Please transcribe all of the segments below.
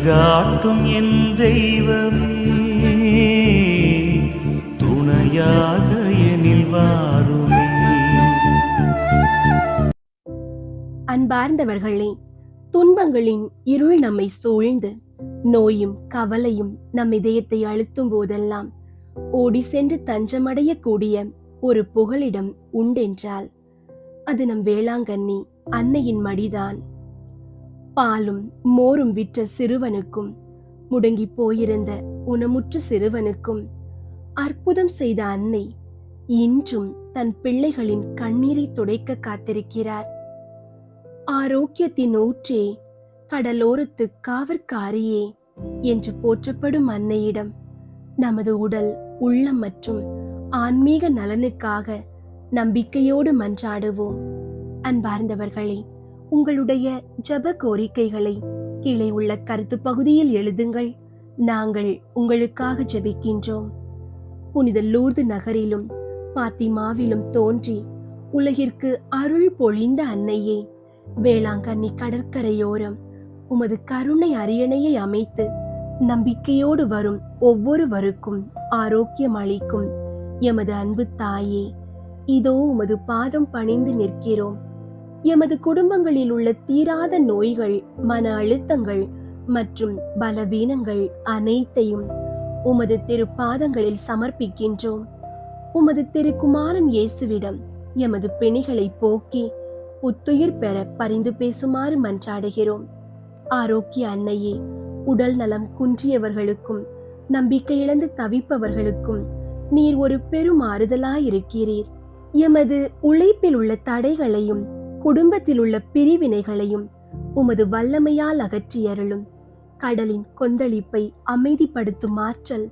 வழிகாட்டும் என் தெய்வமே, துணையாக எனில் வாருமே. அன்பார்ந்தவர்களே, துன்பங்களின் இருள் நம்மை சூழ்ந்து நோயும் கவலையும் நம் இதயத்தை அழுத்தும் போதெல்லாம் ஓடி சென்று தஞ்சமடையக்கூடிய ஒரு புகலிடம் உண்டென்றால் அது நம் வேளாங்கண்ணி அன்னையின் மடிதான். பாலும் மோரும் விற்ற சிறுவனுக்கும் முடங்கி போயிருந்த உணமுற்ற சிறுவனுக்கும் அற்புதம் செய்த அன்னை இன்றும் தன் பிள்ளைகளின் கண்ணீரை துடைக்க காத்திருக்கிறார். ஆரோக்கியத்தின் ஊற்றே, கடலோரத்து காவற்காரியே என்று போற்றப்படும் அன்னையிடம் நமது உடல், உள்ளம் மற்றும் ஆன்மீக நலனுக்காக நம்பிக்கையோடு மன்றாடுவோம். அன்பார்ந்தவர்களே, உங்களுடைய ஜெப கோரிக்கைகளை கீழே உள்ள கருத்து பகுதியில் எழுதுங்கள். நாங்கள் உங்களுக்காக ஜெபிக்கின்றோம். புனித லூர்து நகரிலும் பாத்திமாவிலும் தோன்றி உலகிற்கு அருள் பொழிந்த அன்னையே, வேளாங்கண்ணி கடற்கரையோரம் உமது கருணை அரியணையை அமைத்து நம்பிக்கையோடு வரும் ஒவ்வொருவருக்கும் ஆரோக்கியம் அளிக்கும் எமது அன்பு தாயே, இதோ உமது பாதம் பணிந்து நிற்கிறோம். எமது குடும்பங்களில் உள்ள தீராத நோய்கள், மன அழுத்தங்கள் மற்றும் பலவீனங்கள் அனைத்தையும் உமது திருப்பாதங்களில் சமர்ப்பிக்கின்றோம். உமது திருக்குமாரன் இயேசுவிடம் எமது பிணிகளை போக்கி புத்துயிர் பெற பரிந்து பேசுமாறு மன்றாடுகிறோம். ஆரோக்கிய அன்னையே, உடல் நலம் குன்றியவர்களுக்கும் நம்பிக்கை இழந்து தவிப்பவர்களுக்கும் நீர் ஒரு பெரும் ஆறுதலாயிருக்கிறீர். எமது உழைப்பில் உள்ள தடைகளையும் குடும்பத்தில் உள்ள பிரிவினைகளையும் உமது வல்லமையால் அகற்றியருளும். கடலின் கொந்தளிப்பை அமைதிப்படுத்தும் ஆற்றல்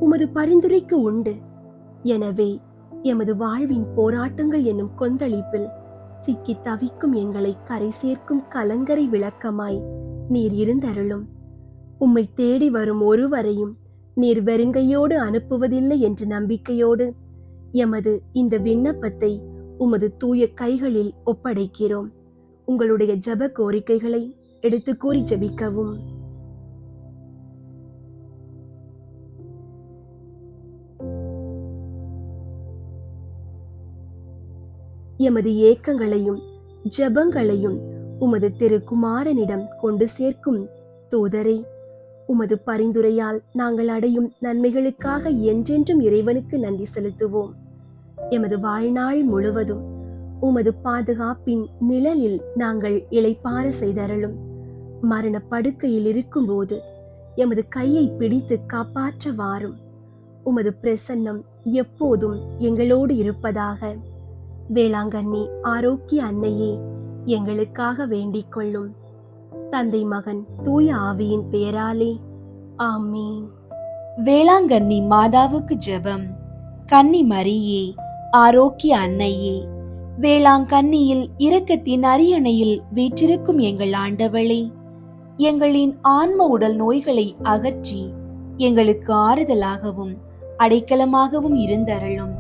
உமது பரிந்துரைக்கு உண்டு. எனவே எமது வாழ்வின் போராட்டங்கள் என்னும் கொந்தளிப்பில் சிக்கி தவிக்கும் எங்களை கரை சேர்க்கும் கலங்கரை விளக்கமாய் நீர் இருந்தருளும். உம்மை தேடி வரும் ஒருவரையும் நீர் வெறுங்கையோடு அனுப்புவதில்லை என்ற நம்பிக்கையோடு எமது இந்த விண்ணப்பத்தை உமது தூய கைகளில் ஒப்படைக்கிறோம். உங்களுடைய ஜெப கோரிக்கைகளை எடுத்து கூறி ஜெபிக்கவும். எமது ஏக்கங்களையும் ஜெபங்களையும் உமது திருக்குமாரனிடம் கொண்டு சேர்க்கும் தூதரே, உமது பரிந்துரையால் நாங்கள் அடையும் நன்மைகளுக்காக என்றென்றும் இறைவனுக்கு நன்றி செலுத்துவோம். எமது வாழ்நாள் முழுவதும் உமது பாதுகாப்பின் நிழலில் நாங்கள் இளைப்பாற செய்தருளும். மரண படுக்கையில் இருக்கும்போது எமது கையை பிடித்து காப்பாற்ற வாரும். உமது பிரசன்னம் எப்போதும் எங்களோடு இருப்பதாக. வேளாங்கண்ணி ஆரோக்கிய அன்னையே, எங்களுக்காக வேண்டிக் கொள்ளும். தந்தை, மகன், தூய ஆவியின் பெயராலே ஆமீன். வேளாங்கண்ணி மாதாவுக்கு ஜெபம். கன்னி மரியே, ஆரோக்கிய அன்னையே, வேளாங்கண்ணியில் இரக்கத்தின் அரியணையில் வீற்றிருக்கும் எங்கள் ஆண்டவளே, எங்களின் ஆன்ம உடல் நோய்களை அகற்றி எங்களுக்கு ஆறுதலாகவும் அடைக்கலமாகவும் இருந்தருளும்.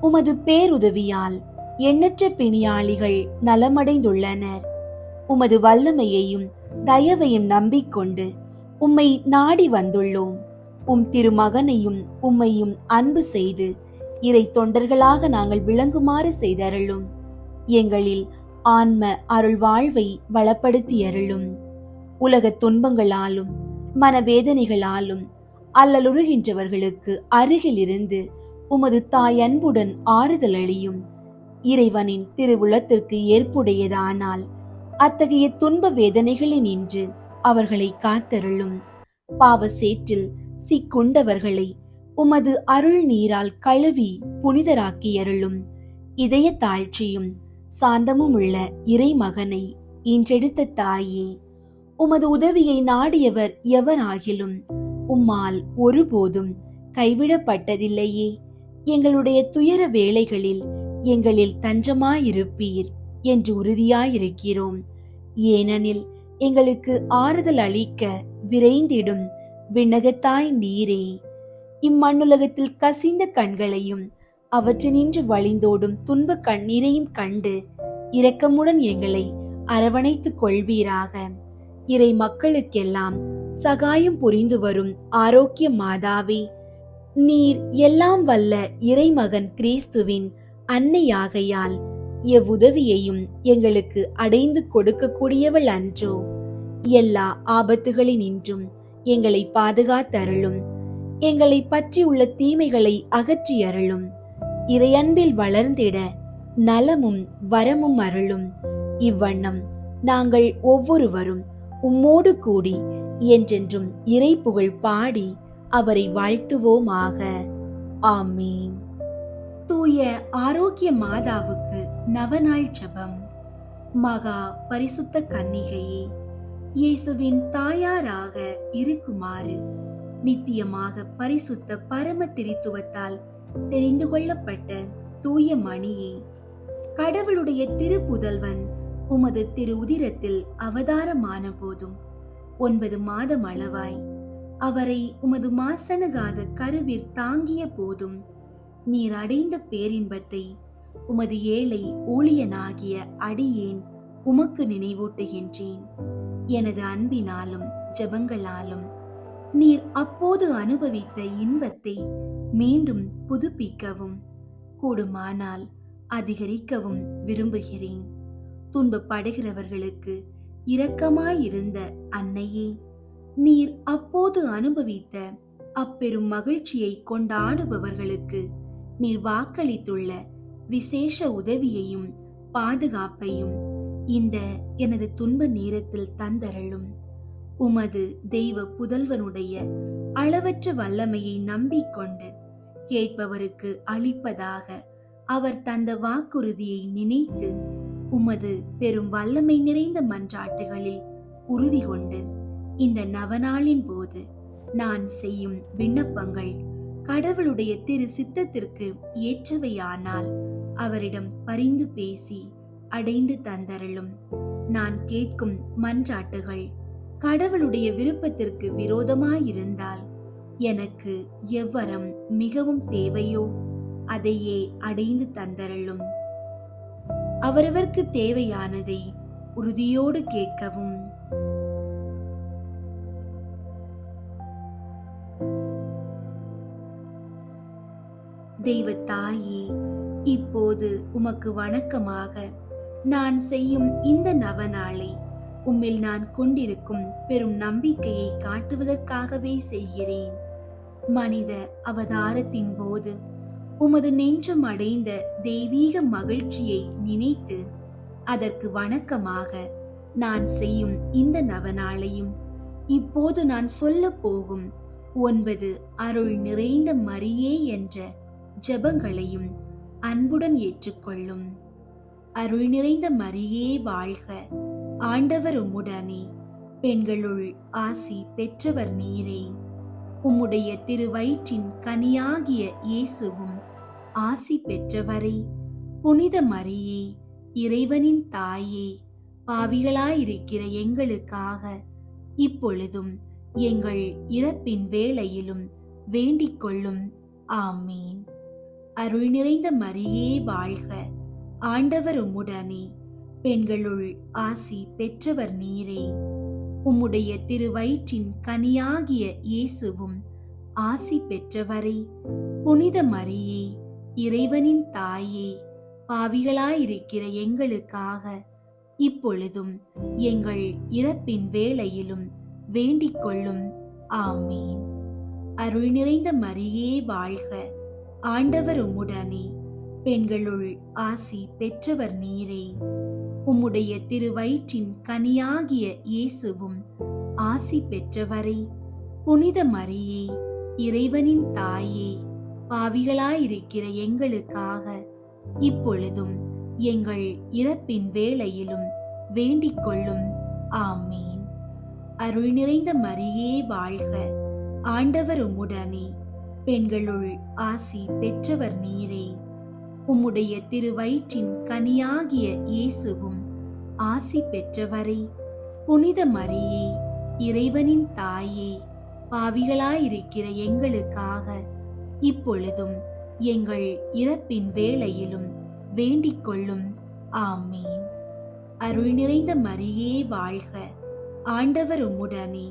உமது பேருதவியால் எண்ணற்ற பிணியாளிகள் நலமடைந்துள்ளனர். உமது வல்லமையையும் தயவையும் நம்பிக்கொண்டு உம்மை நாடி வந்துள்ளோம். திருமகனையும் உம்மையும் அன்பு செய்து இறை தொண்டர்களாக நாங்கள் விளங்குமாறு செய்தருளும். எங்களில் ஆன்ம அருள் வாழ்வை வளப்படுத்தியருளும். உலக துன்பங்களாலும் மனவேதனைகளாலும் அல்லலுறுகின்றவர்களுக்கு அருகில் இருந்து உமது தாய் அன்புடன் ஆறுதல் அளியும். இறைவனின் திருவுளத்திற்கு ஏற்புடையதானால் அத்தகைய துன்ப வேதனைகளினின்று அவர்களை காத்தருளும். பாவ சேற்றில் சிக்குண்டவர்களை உமது அருள் நீரால் கழுவி புனிதராக்கியருளும். இதய தாழ்ச்சியும் சாந்தமும் உள்ள இறைமகனை இன்றெடுத்த தாயே, உமது உதவியை நாடியவர் எவராகிலும் உம்மால் ஒருபோதும் கைவிடப்பட்டதில்லையே. எங்களுடைய துயர வேளைகளில் எங்களில் தஞ்சமாயிருப்பீர் என்று உறுதியாயிருக்கிறோம். ஏனெனில் எங்களுக்கு ஆறுதல் அளிக்க விரைந்திடும் விண்ணகத்தாய் நீரே. இம்மண்ணுலகத்தில் கசிந்த கண்களையும் அவற்றினின்று வழிந்தோடும் துன்ப கண்ணீரையும் கண்டு இரக்கமுடன் எங்களை அரவணைத்துக் கொள்வீராக. இறை மக்களுக்கெல்லாம் சகாயம் புரிந்து வரும் ஆரோக்கிய மாதாவே, நீர் எல்லாம் வல்ல இறைமகன் கிறிஸ்துவின் அன்னையாகையால் எவ்வுதவியையும் எங்களுக்கு அடைந்து கொடுக்கக்கூடியவள் அன்றோ? எல்லா ஆபத்துகளினின்றும் எங்களை பாதுகாத்தருளும். எங்களை பற்றியுள்ள தீமைகளை அகற்றியருளும். இறையன்பில் வளர்ந்திட நலமும் வரமும் அருளும். இவ்வண்ணம் நாங்கள் ஒவ்வொருவரும் உம்மோடு கூடி என்றென்றும் இறை புகழ் பாடி அவரை வாழ்த்துவோமாக. ஆமீன். தூய ஆரோக்கிய மாதாவுக்கு நவநாள் ஜெபம். மகா பரிசுத்த கன்னிகையே, இயேசுவின் தாயாராக இருக்குமாறு நித்தியமாக பரிசுத்த பரம திரித்துவத்தால் தெரிந்து கொள்ளப்பட்ட தூய மணியே, கடவுளுடைய திருப்புதல்வன் உமது திரு உதிரத்தில் அவதாரமான போதும் 9 மாதம் அளவாய் அவரை உமது மாசணுகாத கருவிற் தாங்கிய போதும் நீர் அடைந்த பேரின்பத்தை உமது ஏழை ஊழியனாகிய அடியேன் உமக்கு நினைவூட்டுகின்றேன். எனது அன்பினாலும் ஜெபங்களாலும் நீர் அப்போது அனுபவித்த இன்பத்தை மீண்டும் புதுப்பிக்கவும் கூடுமானால் அதிகரிக்கவும் விரும்புகிறேன். துன்பப்படுகிறவர்களுக்கு இரக்கமாயிருந்த அன்னையே, நீர் அப்போது அனுபவித்த அப்பெரும் மகிழ்ச்சியை கொண்டாடுபவர்களுக்கு நீர் வாக்களித்துள்ள விசேஷ உதவியையும் பாதுகாப்பையும் இந்த எனது துன்ப நேரத்தில் தந்தருளும். உமது தெய்வ புதல்வனுடைய அளவற்ற வல்லமையை நம்பிக்கொண்டு கேட்பவருக்கு அளிப்பதாக அவர் தந்த வாக்குறுதியை நினைத்து உமது பெரும் வல்லமை நிறைந்த மன்றாட்டுகளில் உறுதி கொண்டு இந்த நவநாளின் போது நான் செய்யும் விண்ணப்பங்கள் கடவுளுடைய திரு சித்தத்திற்கு ஏற்றவையானால் அவரிடம் பரிந்து பேசி அடைந்து தந்தருளும். நான் கேட்கும் மன்றாட்டுகள் கடவுளுடைய விருப்பத்திற்கு விரோதமாயிருந்தால் எனக்கு எவ்வரம் மிகவும் தேவையோ அதையே அடைந்து தந்தருளும். அவரவர்க்கு தேவையானதை உறுதியோடு கேட்கவும். தெய்வ தாயே, இப்போது உமக்கு வணக்கமாக நான் செய்யும் இந்த நவநாளை உம்மில் நான் கொண்டிருக்கும் பெரும் நம்பிக்கையை காட்டுவதற்காகவே செய்கிறேன். மனித அவதாரத்தின் போது உமது நெஞ்சம் அடைந்த தெய்வீக மகிழ்ச்சியை நினைத்து அதற்கு வணக்கமாக நான் செய்யும் இந்த நவநாளையும் இப்போது நான் சொல்ல போகும் 9 அருள் நிறைந்த மரியே என்ற ஜெபங்களையும் அன்புடன் ஏற்றுக்கொள்ளும். அருள் நிறைந்த மரியே வாழ்க, ஆண்டவர் உம்முடனே, பெண்களுள் ஆசி பெற்றவர் நீரே. உம்முடைய திருவயிற்றின் கனியாகிய இயேசுவும் ஆசி பெற்றவரே. புனித மரியே, இறைவனின் தாயே, பாவிகளாயிருக்கிற எங்களுக்காக இப்பொழுதும் எங்கள் இறப்பின் வேளையிலும் வேண்டிக் கொள்ளும். ஆமீன். அருள் நிறைந்த மரியே வாழ்க, ஆண்டவர் உம்முடனே, பெண்களுள் ஆசி பெற்றவர் நீரே. உம்முடைய திருவயிற்றின் கனியாகிய இயேசுவும் ஆசி பெற்றவரே. புனித மரியே, இறைவனின் தாயே, பாவிகளாயிருக்கிற எங்களுக்காக இப்பொழுதும் எங்கள் இறப்பின் வேளையிலும் வேண்டிக் கொள்ளும். ஆமீன். அருள் நிறைந்த மரியே வாழ்க, ஆண்டவர் உம்முடனே, பெண்களுள் ஆசி பெற்றவர் நீரே. உம்முடைய திருவயிற்றின் கனியாகிய இயேசுவும் ஆசி பெற்றவரே. புனித மரியே, இறைவனின் தாயே, பாவிகளாயிருக்கிற எங்களுக்காக இப்பொழுதும் எங்கள் இறப்பின் வேளையிலும் வேண்டிக் கொள்ளும். ஆமீன். அருள் நிறைந்த மரியே வாழ்க, ஆண்டவர் உம்முடனே, பெண்களுள் ஆசி பெற்றவர் நீரே. உம்முடைய திருவயிற்றின் கனியாகிய இயேசுவும் ஆசி பெற்றவரே. புனித மரியே, இறைவனின் தாயே, பாவிகளாயிருக்கிற எங்களுக்காக இப்பொழுதும் எங்கள் இறப்பின் வேளையிலும் வேண்டிக் கொள்ளும். ஆமீன். அருள் நிறைந்த மரியே வாழ்க, ஆண்டவர் உம்முடனே,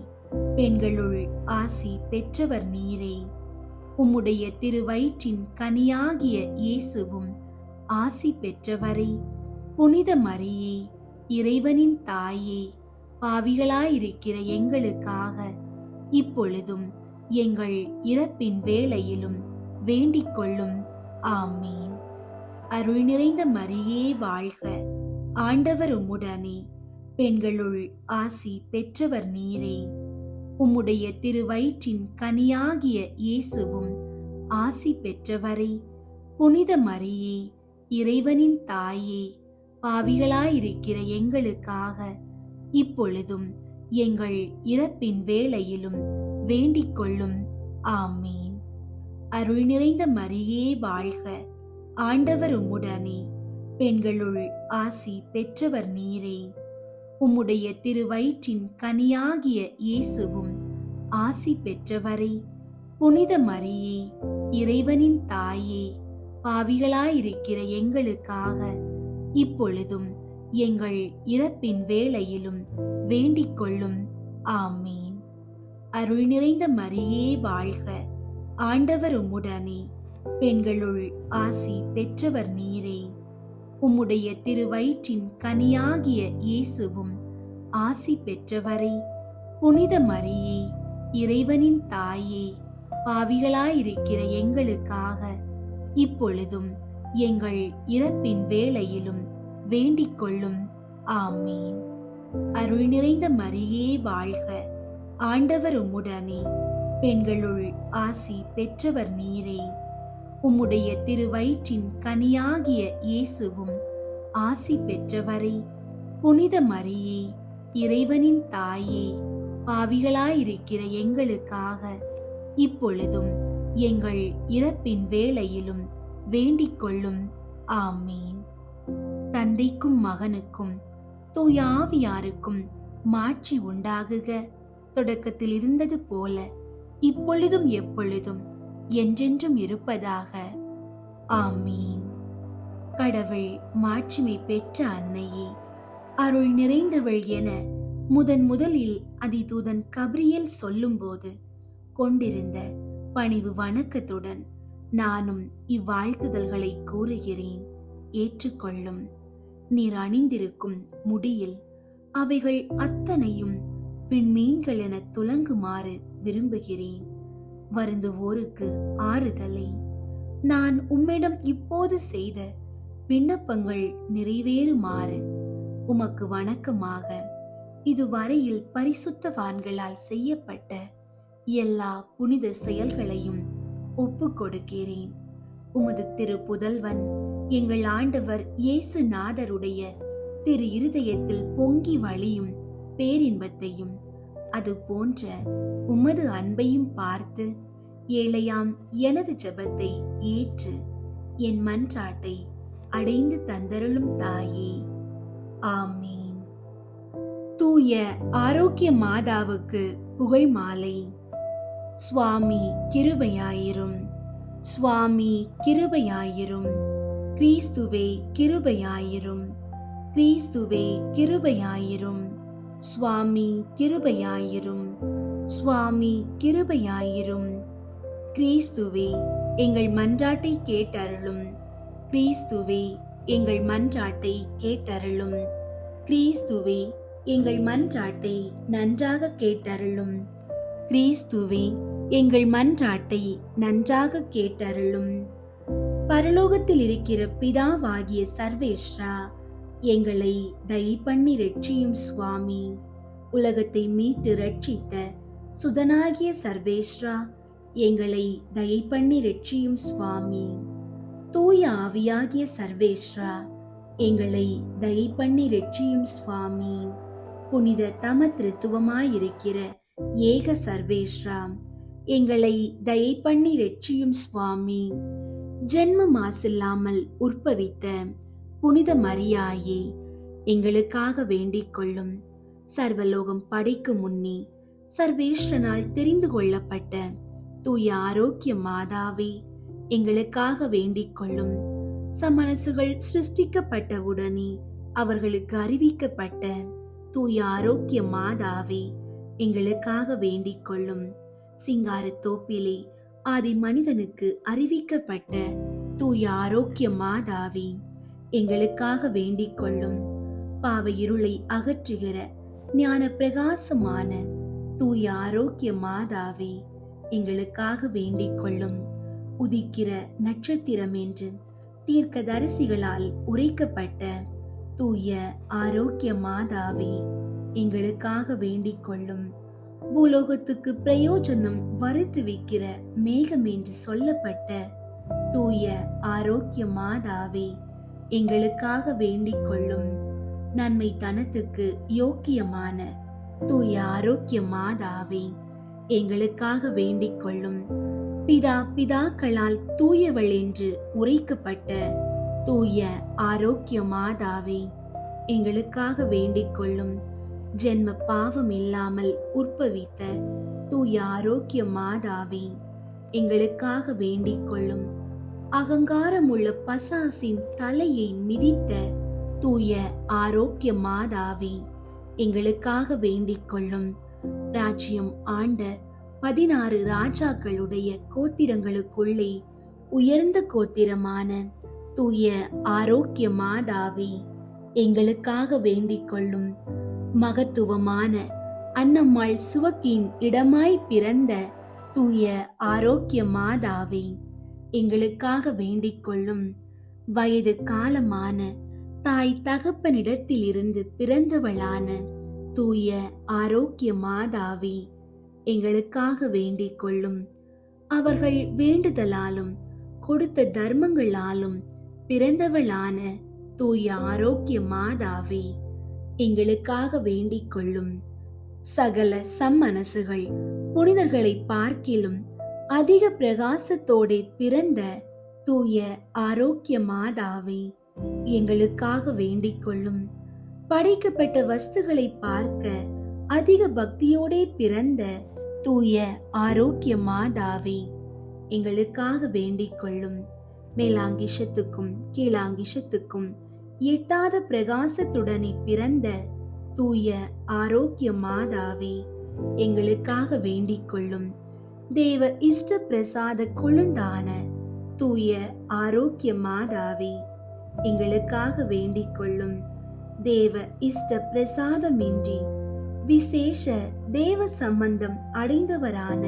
பெண்களுள் ஆசி பெற்றவர் நீரே. உம்முடைய திருவயிற்றின் கனியாகிய இயேசுவும் ஆசி பெற்றவரே. புனித மரியே, இறைவனின் தாயே, பாவிகளாயிருக்கிற எங்களுக்காக இப்பொழுதும் எங்கள் இறப்பின் வேளையிலும் வேண்டிக் கொள்ளும். ஆமீன். அருள் நிறைந்த மரியே வாழ்க, ஆண்டவர் உம்முடனே. பெண்களுள் ஆசி பெற்றவர் நீரே. உம்முடைய திருவயிற்றின் கனியாகிய இயேசுவும் ஆசி பெற்றவரே. புனித மரியே, இறைவனின் தாயே, பாவிகளாயிருக்கிற எங்களுக்காக இப்பொழுதும் எங்கள் இறப்பின் வேளையிலும் வேண்டிக் கொள்ளும். ஆமீன். அருள் நிறைந்த மரியே வாழ்க, ஆண்டவர் உம்முடனே. பெண்களுள் ஆசி பெற்றவர் நீரே. உம்முடைய திருவயிற்றின் கனியாகிய இயேசுவும் ஆசி பெற்றவரே. புனித மரியே, இறைவனின் தாயே, பாவிகளாயிருக்கிற எங்களுக்காக இப்பொழுதும் எங்கள் இறப்பின் வேளையிலும் வேண்டிக் கொள்ளும். ஆமீன். அருள் நிறைந்த மரியே வாழ்க, ஆண்டவர் உம்முடனே. பெண்களுள் ஆசி பெற்றவர் நீரே. உம்முடைய திருவயிற்றின் கனியாகிய இயேசுவும் ஆசி பெற்றவரே. புனித மரியே, இறைவனின் தாயே, பாவிகளாயிருக்கிற எங்களுக்காக இப்பொழுதும் எங்கள் இறப்பின் வேளையிலும் வேண்டிக் கொள்ளும். ஆமீன். அருள் நிறைந்த மரியே வாழ்க, ஆண்டவர் உம்முடனே. பெண்களுள் ஆசி பெற்றவர் நீரே. உம்முடைய திருவயிற்றின் கனியாகிய இயேசுவும் ஆசி பெற்றவரே. புனித மரியே, இறைவனின் தாயே, பாவிகளாயிருக்கிற எங்களுக்காக இப்பொழுதும் எங்கள் இறப்பின் வேளையிலும் வேண்டிக் கொள்ளும். ஆமீன். தந்தைக்கும் மகனுக்கும் தூய ஆவியாருக்கும் மாட்சி உண்டாகுக. தொடக்கத்தில் இருந்தது போல இப்பொழுதும் எப்பொழுதும் என்றென்றும் இருப்பதாக. ஆமீன். கடவுள் மாட்சிமை பெற்ற அன்னையே, அருள் நிறைந்தவள் என முதலில் அதிதூதன் கபிரியேல் சொல்லும்போது கொண்டிருந்த பணிவு வணக்கத்துடன் நானும் இவ்வாழ்த்துதல்களை கூறுகிறேன். ஏற்றுக்கொள்ளும். நீர் அணிந்திருக்கும் முடியில் அவைகள் அத்தனையும் விண்மீன்கள் என துலங்குமாறு விரும்புகிறேன். வருந்துவோருக்கு ஆறுதலை நான் உம்மிடம் இப்போது செய்த விண்ணப்பங்கள் நிறைவேறுமாறு உமக்கு வணக்கமாக இதுவரையில் பரிசுத்தவான்களால் செய்யப்பட்ட எல்லா புனித செயல்களையும் ஒப்பு கொடுக்கிறேன். உமது திரு புதல்வன் எங்கள் ஆண்டவர் இயேசு நாதருடைய திரு இருதயத்தில் பொங்கி வழியும் பேரின்பத்தையும் அது போன்ற உமது அன்பையும் பார்த்து ஏழையாம் எனது ஜெபத்தை ஏற்று என் மன்றாட்டை அடைந்து தந்தருளும் தாயே. ஆமீன். தூய ஆரோக்கிய மாதாவுக்கு புகழ் மாலை. சுவாமி கிருபையாயிரும். சுவாமி கிருபையாயிரும். கிறிஸ்துவே கிருபையாயிரும். கிறிஸ்துவே கிருபையாயிரும். சுவாமி கிருபையாயிரும். சுவாமி கிருபையாயிரும். கிறிஸ்துவே எங்கள் மன்றாட்டை கேட்டருளும். கிறிஸ்துவே எங்கள் மன்றாட்டை கேட்டருளும். கிறிஸ்துவே எங்கள் மன்றாட்டை நன்றாக கேட்டருளும். கிறிஸ்துவே எங்கள் மன்றாட்டை நன்றாக கேட்டருளும். பரலோகத்தில் இருக்கிற பிதாவாகிய சர்வேஸ்வரா, எங்களை தயை பண்ணி ரட்சியும் சுவாமி. உலகத்தை மீட்டு ரட்சித்த சுதனாகிய சர்வேஸ்வரா, எங்களை தயை பண்ணி ரட்சியும் சுவாமி. தூய ஆவியாகிய சர்வேஸ்வரா, எங்களை தயை பண்ணி ரட்சியும் சுவாமி. புனித தம திருத்துவமாயிருக்கிற ஏக சர்வேஸ்வரா, எங்களை தயை பண்ணி ரட்சியும் சுவாமி. ஜென்ம மாசில்லாமல் உற்பவித்த புனித மரியாயே, எங்களுக்காக வேண்டிக் கொள்ளும். சர்வலோகம் படைக்கும் முன்னே சர்வேஸ்வரனால் தெரிந்து கொள்ளப்பட்ட தூய ஆரோக்கிய மாதாவே, எங்களுக்காக வேண்டிக் கொள்ளும். சமனசுகள் சிருஷ்டிக்கப்பட்டவுடனே அவர்களுக்கு அறிவிக்கப்பட்ட தூய ஆரோக்கிய மாதாவே, எங்களுக்காக வேண்டிக் கொள்ளும். சிங்காரத்தோப்பிலே ஆதி மனிதனுக்கு அறிவிக்கப்பட்ட தூய ஆரோக்கிய மாதாவே, எங்களுக்காக வேண்டிக் கொள்ளும். பாவ இருளை அகற்றுகிற ஞான பிரகாசமான தூய ஆரோக்கிய மாதாவே, எங்களுக்காக வேண்டிக் கொள்ளும். உதிக்கிற நட்சத்திரம் என்று தீர்க்கதரிசிகளால் உரைக்கப்பட்ட தூய ஆரோக்கிய மாதாவே, எங்களுக்காக வேண்டிக் கொள்ளும். பூலோகத்துக்கு பிரயோஜனம் வறுத்து வைக்கிற மேகம் என்று சொல்லப்பட்ட தூய ஆரோக்கிய மாதாவே, எங்களுக்காக வேண்டிக் கொள்ளும். நன்மை தனத்துக்கு யோக்கியமான தூய ஆரோக்கிய மாதாவே, எங்களுக்காக வேண்டிக் கொள்ளும். பிதாக்களால் தூயவள் என்று உரைக்கப்பட்ட தூய ஆரோக்கிய மாதாவே, எங்களுக்காக வேண்டிக் கொள்ளும். ஜென்ம பாவம் இல்லாமல் உற்பவித்த தூய ஆரோக்கிய மாதாவே, எங்களுக்காக வேண்டிக் கொள்ளும். அகங்காரமுள்ள பசாசின் தலையை மிதித்த தூய ஆரோக்கிய மாதாவே, எங்களுக்காக வேண்டிக் கொள்ளும். ராஜ்யம் ஆண்ட 16 ராஜாக்களுடைய கோத்திரங்களுக்குள்ளே உயர்ந்த கோத்திரமான தூய ஆரோக்கிய மாதாவே, எங்களுக்காக வேண்டிக் கொள்ளும். மகத்துவமான அன்னம்மாள் சுவக்கின் இடமாய் பிறந்த தூய ஆரோக்கிய மாதாவே, எங்களுக்காக வேண்டிக் கொள்ளும். வயது காலமான தாய் தகப்பனிடத்திலிருந்து பிறந்தவளான தூய ஆரோக்கிய மாதாவே, எங்களுக்காக வேண்டிக் கொள்ளும். அவர்கள் வேண்டுதலாலும் கொடுத்த தர்மங்களாலும் பிறந்தவளான தூய ஆரோக்கிய மாதாவே, எங்களுக்காக வேண்டிக் கொள்ளும். சகல சம்மனசுகள் புனிதர்களை பார்க்கிலும் அதிக பிரகாசத்தோடு பிறந்த தூய ஆரோக்கிய மாதாவே, எங்களுக்காக வேண்டிக் கொள்ளும். படைக்கப்பட்ட வஸ்துகளை பார்க்க அதிக பக்தியோடே பிறந்த தூய ஆரோக்கிய மாதாவே, எங்களுக்காக வேண்டிக் கொள்ளும். மேலாங்கிஷத்துக்கும் கீழாங்கிஷத்துக்கும் எட்டாத பிரகாசத்துடனே பிறந்த தூய ஆரோக்கிய மாதாவே, எங்களுக்காக வேண்டிக் கொள்ளும். தேவ இஷ்ட பிரசாத கொழுந்தான தூய ஆரோக்கிய மாதாவே, எங்களுக்காக வேண்டிக் கொள்ளும். தேவ இஷ்ட பிரசாதமின்றி விசேஷ தேவ சம்பந்தம் அடைந்தவரான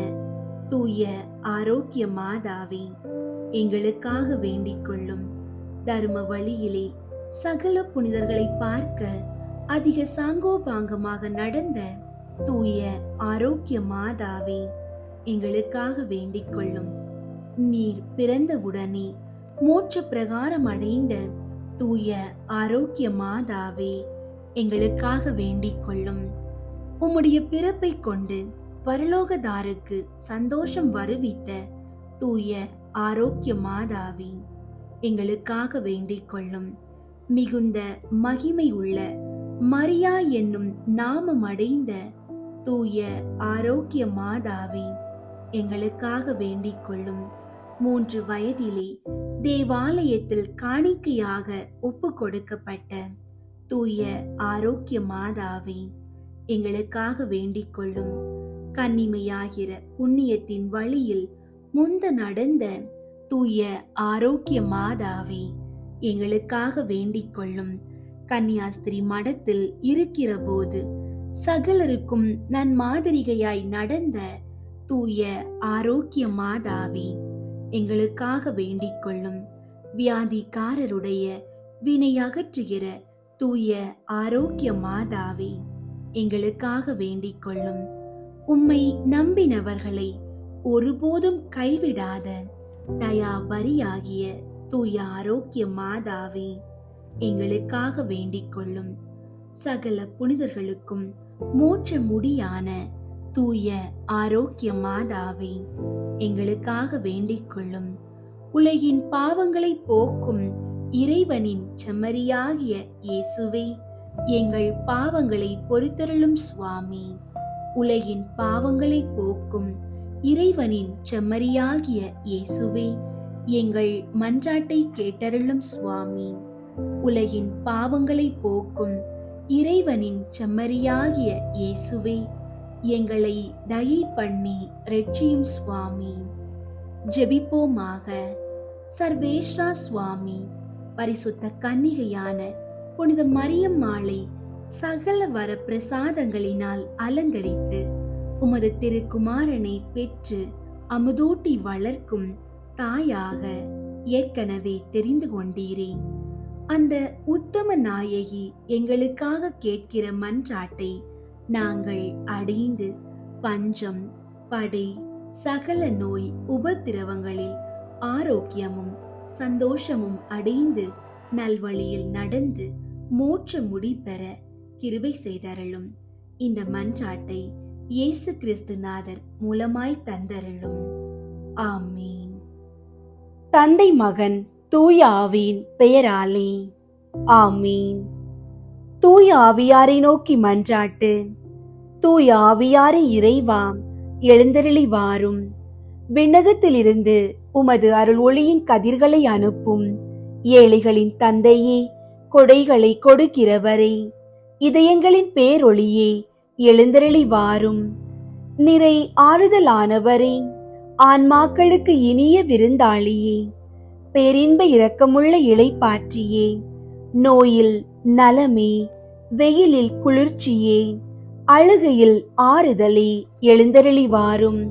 தூய ஆரோக்கிய மாதாவே, எங்களுக்காக வேண்டிக் கொள்ளும். தர்ம வழியிலே சகல புனிதர்களை பார்க்க அதிக சாங்கோபாங்கமாக நடந்த தூய ஆரோக்கிய மாதாவே, எங்களுக்காக வேண்டிக் கொள்ளும். நீர் பிறந்தவுடனே மோட்ச பிரகாரம் அடைந்த தூய ஆரோக்கிய மாதாவே, எங்களுக்காக வேண்டிக் கொள்ளும். உம்முடைய பிறப்பை கொண்டு பரலோகதாருக்கு சந்தோஷம் வருவித்த தூய ஆரோக்கிய மாதாவே, எங்களுக்காக வேண்டிக் கொள்ளும். மிகுந்த மகிமை உள்ள மரியா என்னும் நாமம் அடைந்த தூய ஆரோக்கிய மாதாவே, எங்களுக்காக வேண்டிக் கொள்ளும். 3 வயதிலே தேவாலயத்தில் காணிக்கையாக ஒப்பு கொடுக்கப்பட்ட தூய ஆரோக்கிய மாதாவே, எங்களுக்காக வேண்டிக் கொள்ளும். கன்னிமையாகிற புண்ணியத்தின் வழியில் முந்த நடந்த தூய ஆரோக்கிய மாதாவே, எங்களுக்காக வேண்டிக் கொள்ளும். கன்னியாஸ்திரி மடத்தில் இருக்கிற போது சகலருக்கும் நன்மாதிரிகையாய் நடந்த தூய ஆரோக்கிய மாதாவே, எங்களுக்காக வேண்டிக் கொள்ளும். வியாதிக்காரருடைய வினை அகற்றுகிற தூய ஆரோக்கிய மாதாவே, எங்களுக்காக வேண்டிக் கொள்ளும். உம்மை நம்பினவர்களை ஒருபோதும் கைவிடாத தயாபரியாகிய தூய ஆரோக்கிய மாதாவே, எங்களுக்காக வேண்டிக் கொள்ளும். சகல புனிதர்களுக்கும் மோட்ச முடியான தூய ஆரோக்கிய மாதாவே, எங்களுக்காக வேண்டிக் கொள்ளும். உலகின் பாவங்களை போக்கும் இறைவனின் செம்மறியாகிய இயேசுவே, எங்கள் பாவங்களை பொறுத்தருளும் சுவாமி. உலகின் பாவங்களை போக்கும் இறைவனின் செம்மறியாகிய இயேசுவே, எங்கள் மன்றாட்டை கேட்டருளும் சுவாமி. உலகின் பாவங்களை போக்கும் இறைவனின் செம்மறியாகிய இயேசுவே, எங்களை தயை பண்ணி ரட்சியும் சுவாமி. ஜெபிப்போமாக. சர்வேஸ்வரா சுவாமி, பரிசுத்த கன்னிகையான புனித மரியம்மாளை சகல வர பிரசாதங்களினால் அலங்கரித்து உமது திருக்குமாரனை பெற்று அமுதூட்டி வளர்க்கும் தாயாக ஏற்கனவே தெரிந்து கொண்டீரேன். அந்த உத்தம நாயகி எங்களுக்காக கேட்கிற மன்றாட்டை நாங்கள் அடைந்து பஞ்சம், படை, சகல நோய் உபத்திரவங்களில் ஆரோக்கியமும் சந்தோஷமும் அடைந்து நல்வழியில் நடந்து மோட்ச முடி பெற கிருபை செய்தருளும். இந்த மன்றாட்டை இயேசு கிறிஸ்துநாதர் மூலமாய் தந்தருளும். ஆமீன். தந்தை, மகன், தூய ஆவியின் பெயராலே ஆமீன். தூய ஆவியாரை நோக்கி மன்றாட்டு. தூய ஆவியாரை இறைவா, எழுந்தருளி வாரும். விண்ணகத்திலிருந்து உமது அருள் ஒளியின் கதிர்களை அனுப்பும். ஏழைகளின் தந்தையே, கொடைகளை கொடுக்கிறவரே, இதயங்களின் பேரொளியே, எழுந்தருளி வாரும். நிறை ஆறுதலானவரே, ஆன்மாக்களுக்கு இனிய விருந்தாளியே, பேரின்ப இரக்கமுள்ள இளைப்பாற்றியே, நோயில் நலமே, வெயிலில் குளிர்ச்சியே, அழுகையில் ஆறுதலே, எழுந்தருளி வாரும்.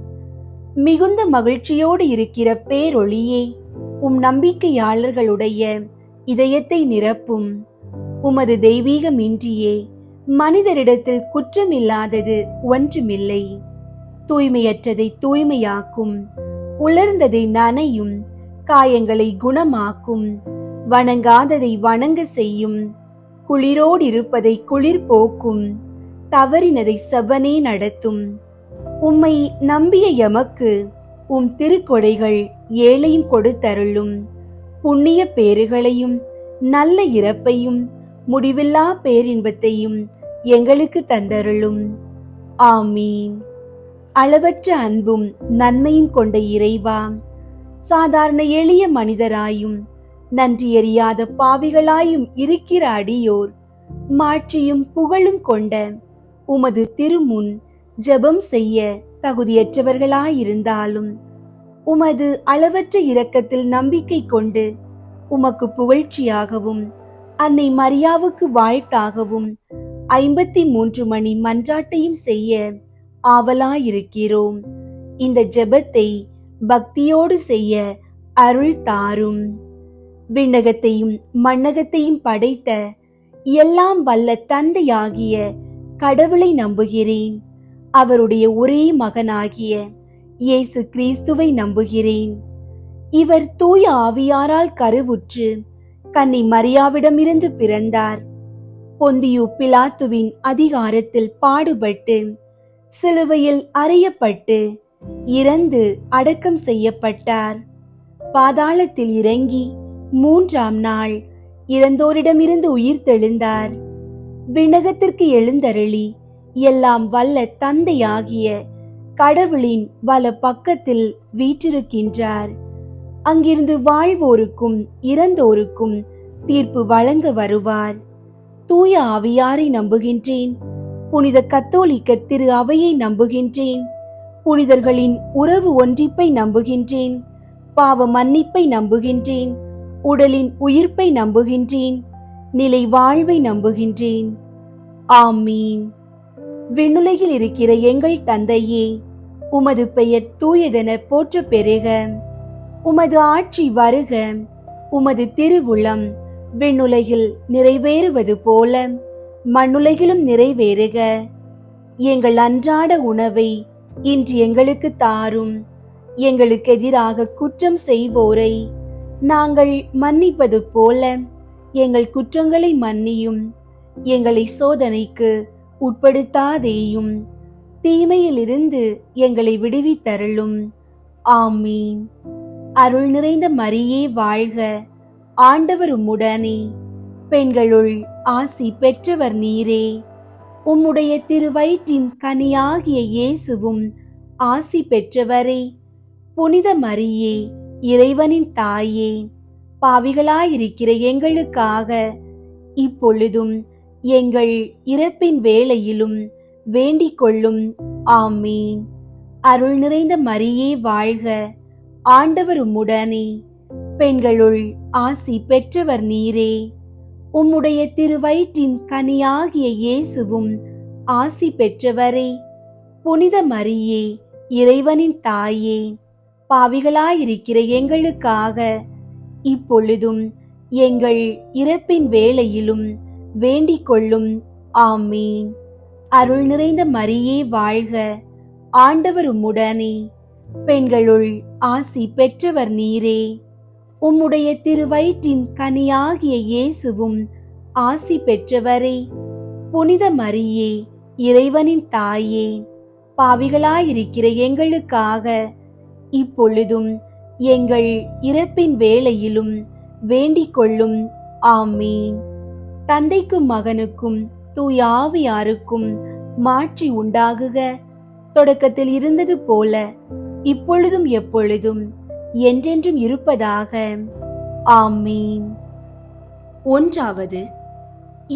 மிகுந்த மகிழ்ச்சியோடு இருக்கிற பேரொளியே, நம்பிக்கையாளர்களுடைய இதயத்தை நிரப்பும். உமது தெய்வீகமின்றியே மனிதரிடத்தில் குற்றமில்லாதது ஒன்றுமில்லை. தூய்மையற்றதை தூய்மையாக்கும், உலர்ந்ததை நனையும், காயங்களை குணமாக்கும், வணங்காததை வணங்க செய்யும், குளிரோடிருப்பதை குளிர் போக்கும், தவறினதை செவ்வனே நடத்தும். உம்மை நம்பிய எமக்கு திருக்கொடைகள் ஏழையும் கொடுத்தருளும். புண்ணிய பேறுகளையும் நல்ல இறப்பையும் முடிவில்லா பேரின்பத்தையும் எங்களுக்கு தந்தருளும். ஆமீன். அளவற்ற அன்பும் நன்மையும் கொண்ட இறைவா, சாதாரண எளிய மனிதராயும் நன்றியறியாத பாவிகளாயும் இருக்கிற அடியோர் மாட்சியும் புகழும் கொண்ட உமது திருமுன் ஜெபம் செய்ய தகுதியற்றவர்களாயிருந்தாலும் உமது அளவற்ற இரக்கத்தில் நம்பிக்கை கொண்டு உமக்கு புகழ்ச்சியாகவும் அன்னை மரியாவுக்கு வாழ்த்தாகவும் 53 மணி மன்றாட்டையும் செய்ய ஆவலாயிருக்கிறோம். இந்த ஜெபத்தை பக்தியோடு செய்ய அருள் தாரும். விண்ணகத்தையும் மண்ணகத்தையும் படைத்த எல்லாம் வல்ல தந்தையாகிய கடவுளை நம்புகிறேன். அவருடைய ஒரே மகனாகிய இயேசு கிறிஸ்துவை நம்புகிறேன். இவர் தூய ஆவியாரால் கருவுற்று கன்னி மரியாவிடமிருந்து பிறந்தார். பொந்தியு பிலாத்துவின் அதிகாரத்தில் பாடுபட்டு சிலுவையில் அறையப்பட்டு இறந்து அடக்கம் செய்யப்பட்டார். பாதாளத்தில் இறங்கி 3ஆம் நாள் இறந்தோரிடமிருந்து உயிர் தெழுந்தார். விண்ணகத்திற்கு எழுந்தருளி எல்லாம் வல்ல தந்தையாகிய கடவுளின் வல பக்கத்தில் வீற்றிருக்கின்றார். அங்கிருந்து வாழ்வோருக்கும் இறந்தோருக்கும் தீர்ப்பு வழங்க வருவார். தூய ஆவியாரை நம்புகின்றேன். புனித கத்தோலிக்க திரு அவையை நம்புகின்றேன். புனிதர்களின் உறவு ஒன்றிப்பை நம்புகின்றேன். பாவ மன்னிப்பை நம்புகின்றேன். உடலின் உயிர்ப்பை நம்புகின்றேன். நிலை வாழ்வை நம்புகின்றேன். ஆமீன். விண்ணுலகில் இருக்கிற எங்கள் தந்தையே, உமது பெயர் தூயதென போற்ற பெறுக. உமது ஆட்சி வருக. உமது திருவுளம் விண்ணுலகில் நிறைவேறுவது போல மண்ணுலகிலும் நிறைவேறுக. எங்கள் அன்றாட உணவை இன்று எங்களுக்கு தாரும். எங்களுக்கு எதிராக குற்றம் செய்வோரை நாங்கள் மன்னிப்பது போல எங்கள் குற்றங்களை மன்னியும். எங்களை சோதனைக்கு உட்படுத்தாதேயும், தீமையிலிருந்து எங்களை விடுவித்தருளும். ஆமீன். அருள் நிறைந்த மரியே வாழ்க. ஆண்டவர் உம்முடனே, பெண்களுள் ஆசி பெற்றவர் நீரே. உம்முடைய திருவயிற்றின் கனியாகிய இயேசுவும் ஆசி பெற்றவரே. புனித மரியே, இறைவனின் தாயே, பாவிகளாயிருக்கிற எங்களுக்காக இப்பொழுதும் எங்கள் இறப்பின் வேளையிலும் வேண்டிக் கொள்ளும். ஆமீன். அருள் நிறைந்த மரியே வாழ்க, ஆண்டவர் உம்முடனே, பெண்களுள் ஆசி பெற்றவர் நீரே. உம்முடைய திருவயிற்றின் கனியாகிய இயேசுவும் ஆசி பெற்றவரே. புனித மரியே, இறைவனின் தாயே, பாவிகளாயிருக்கிற எங்களுக்காக இப்பொழுதும் எங்கள் இறப்பின் வேளையிலும் வேண்டிக் கொள்ளும். ஆமீன். அருள் நிறைந்த மரியே வாழ்க, ஆண்டவர் உம்முடனே, பெண்களுள் ஆசி பெற்றவர் நீரே. உம்முடைய திருவயிற்றின் கனியாகிய இயேசுவும் ஆசி பெற்றவரே. புனித மரியே, இறைவனின் தாயே, பாவிகளாயிருக்கிற எங்களுக்காக இப்பொழுதும் எங்கள் இறப்பின் வேளையிலும் வேண்டிக் கொள்ளும். ஆமீன். தந்தைக்கும் மகனுக்கும் தூய ஆவியாருக்கும் மாட்சி உண்டாகுக. தொடக்கத்தில் இருந்தது போல இப்பொழுதும் எப்பொழுதும் என்றென்றும் இருப்பதாக. ஆமீன். ஒன்றாவது,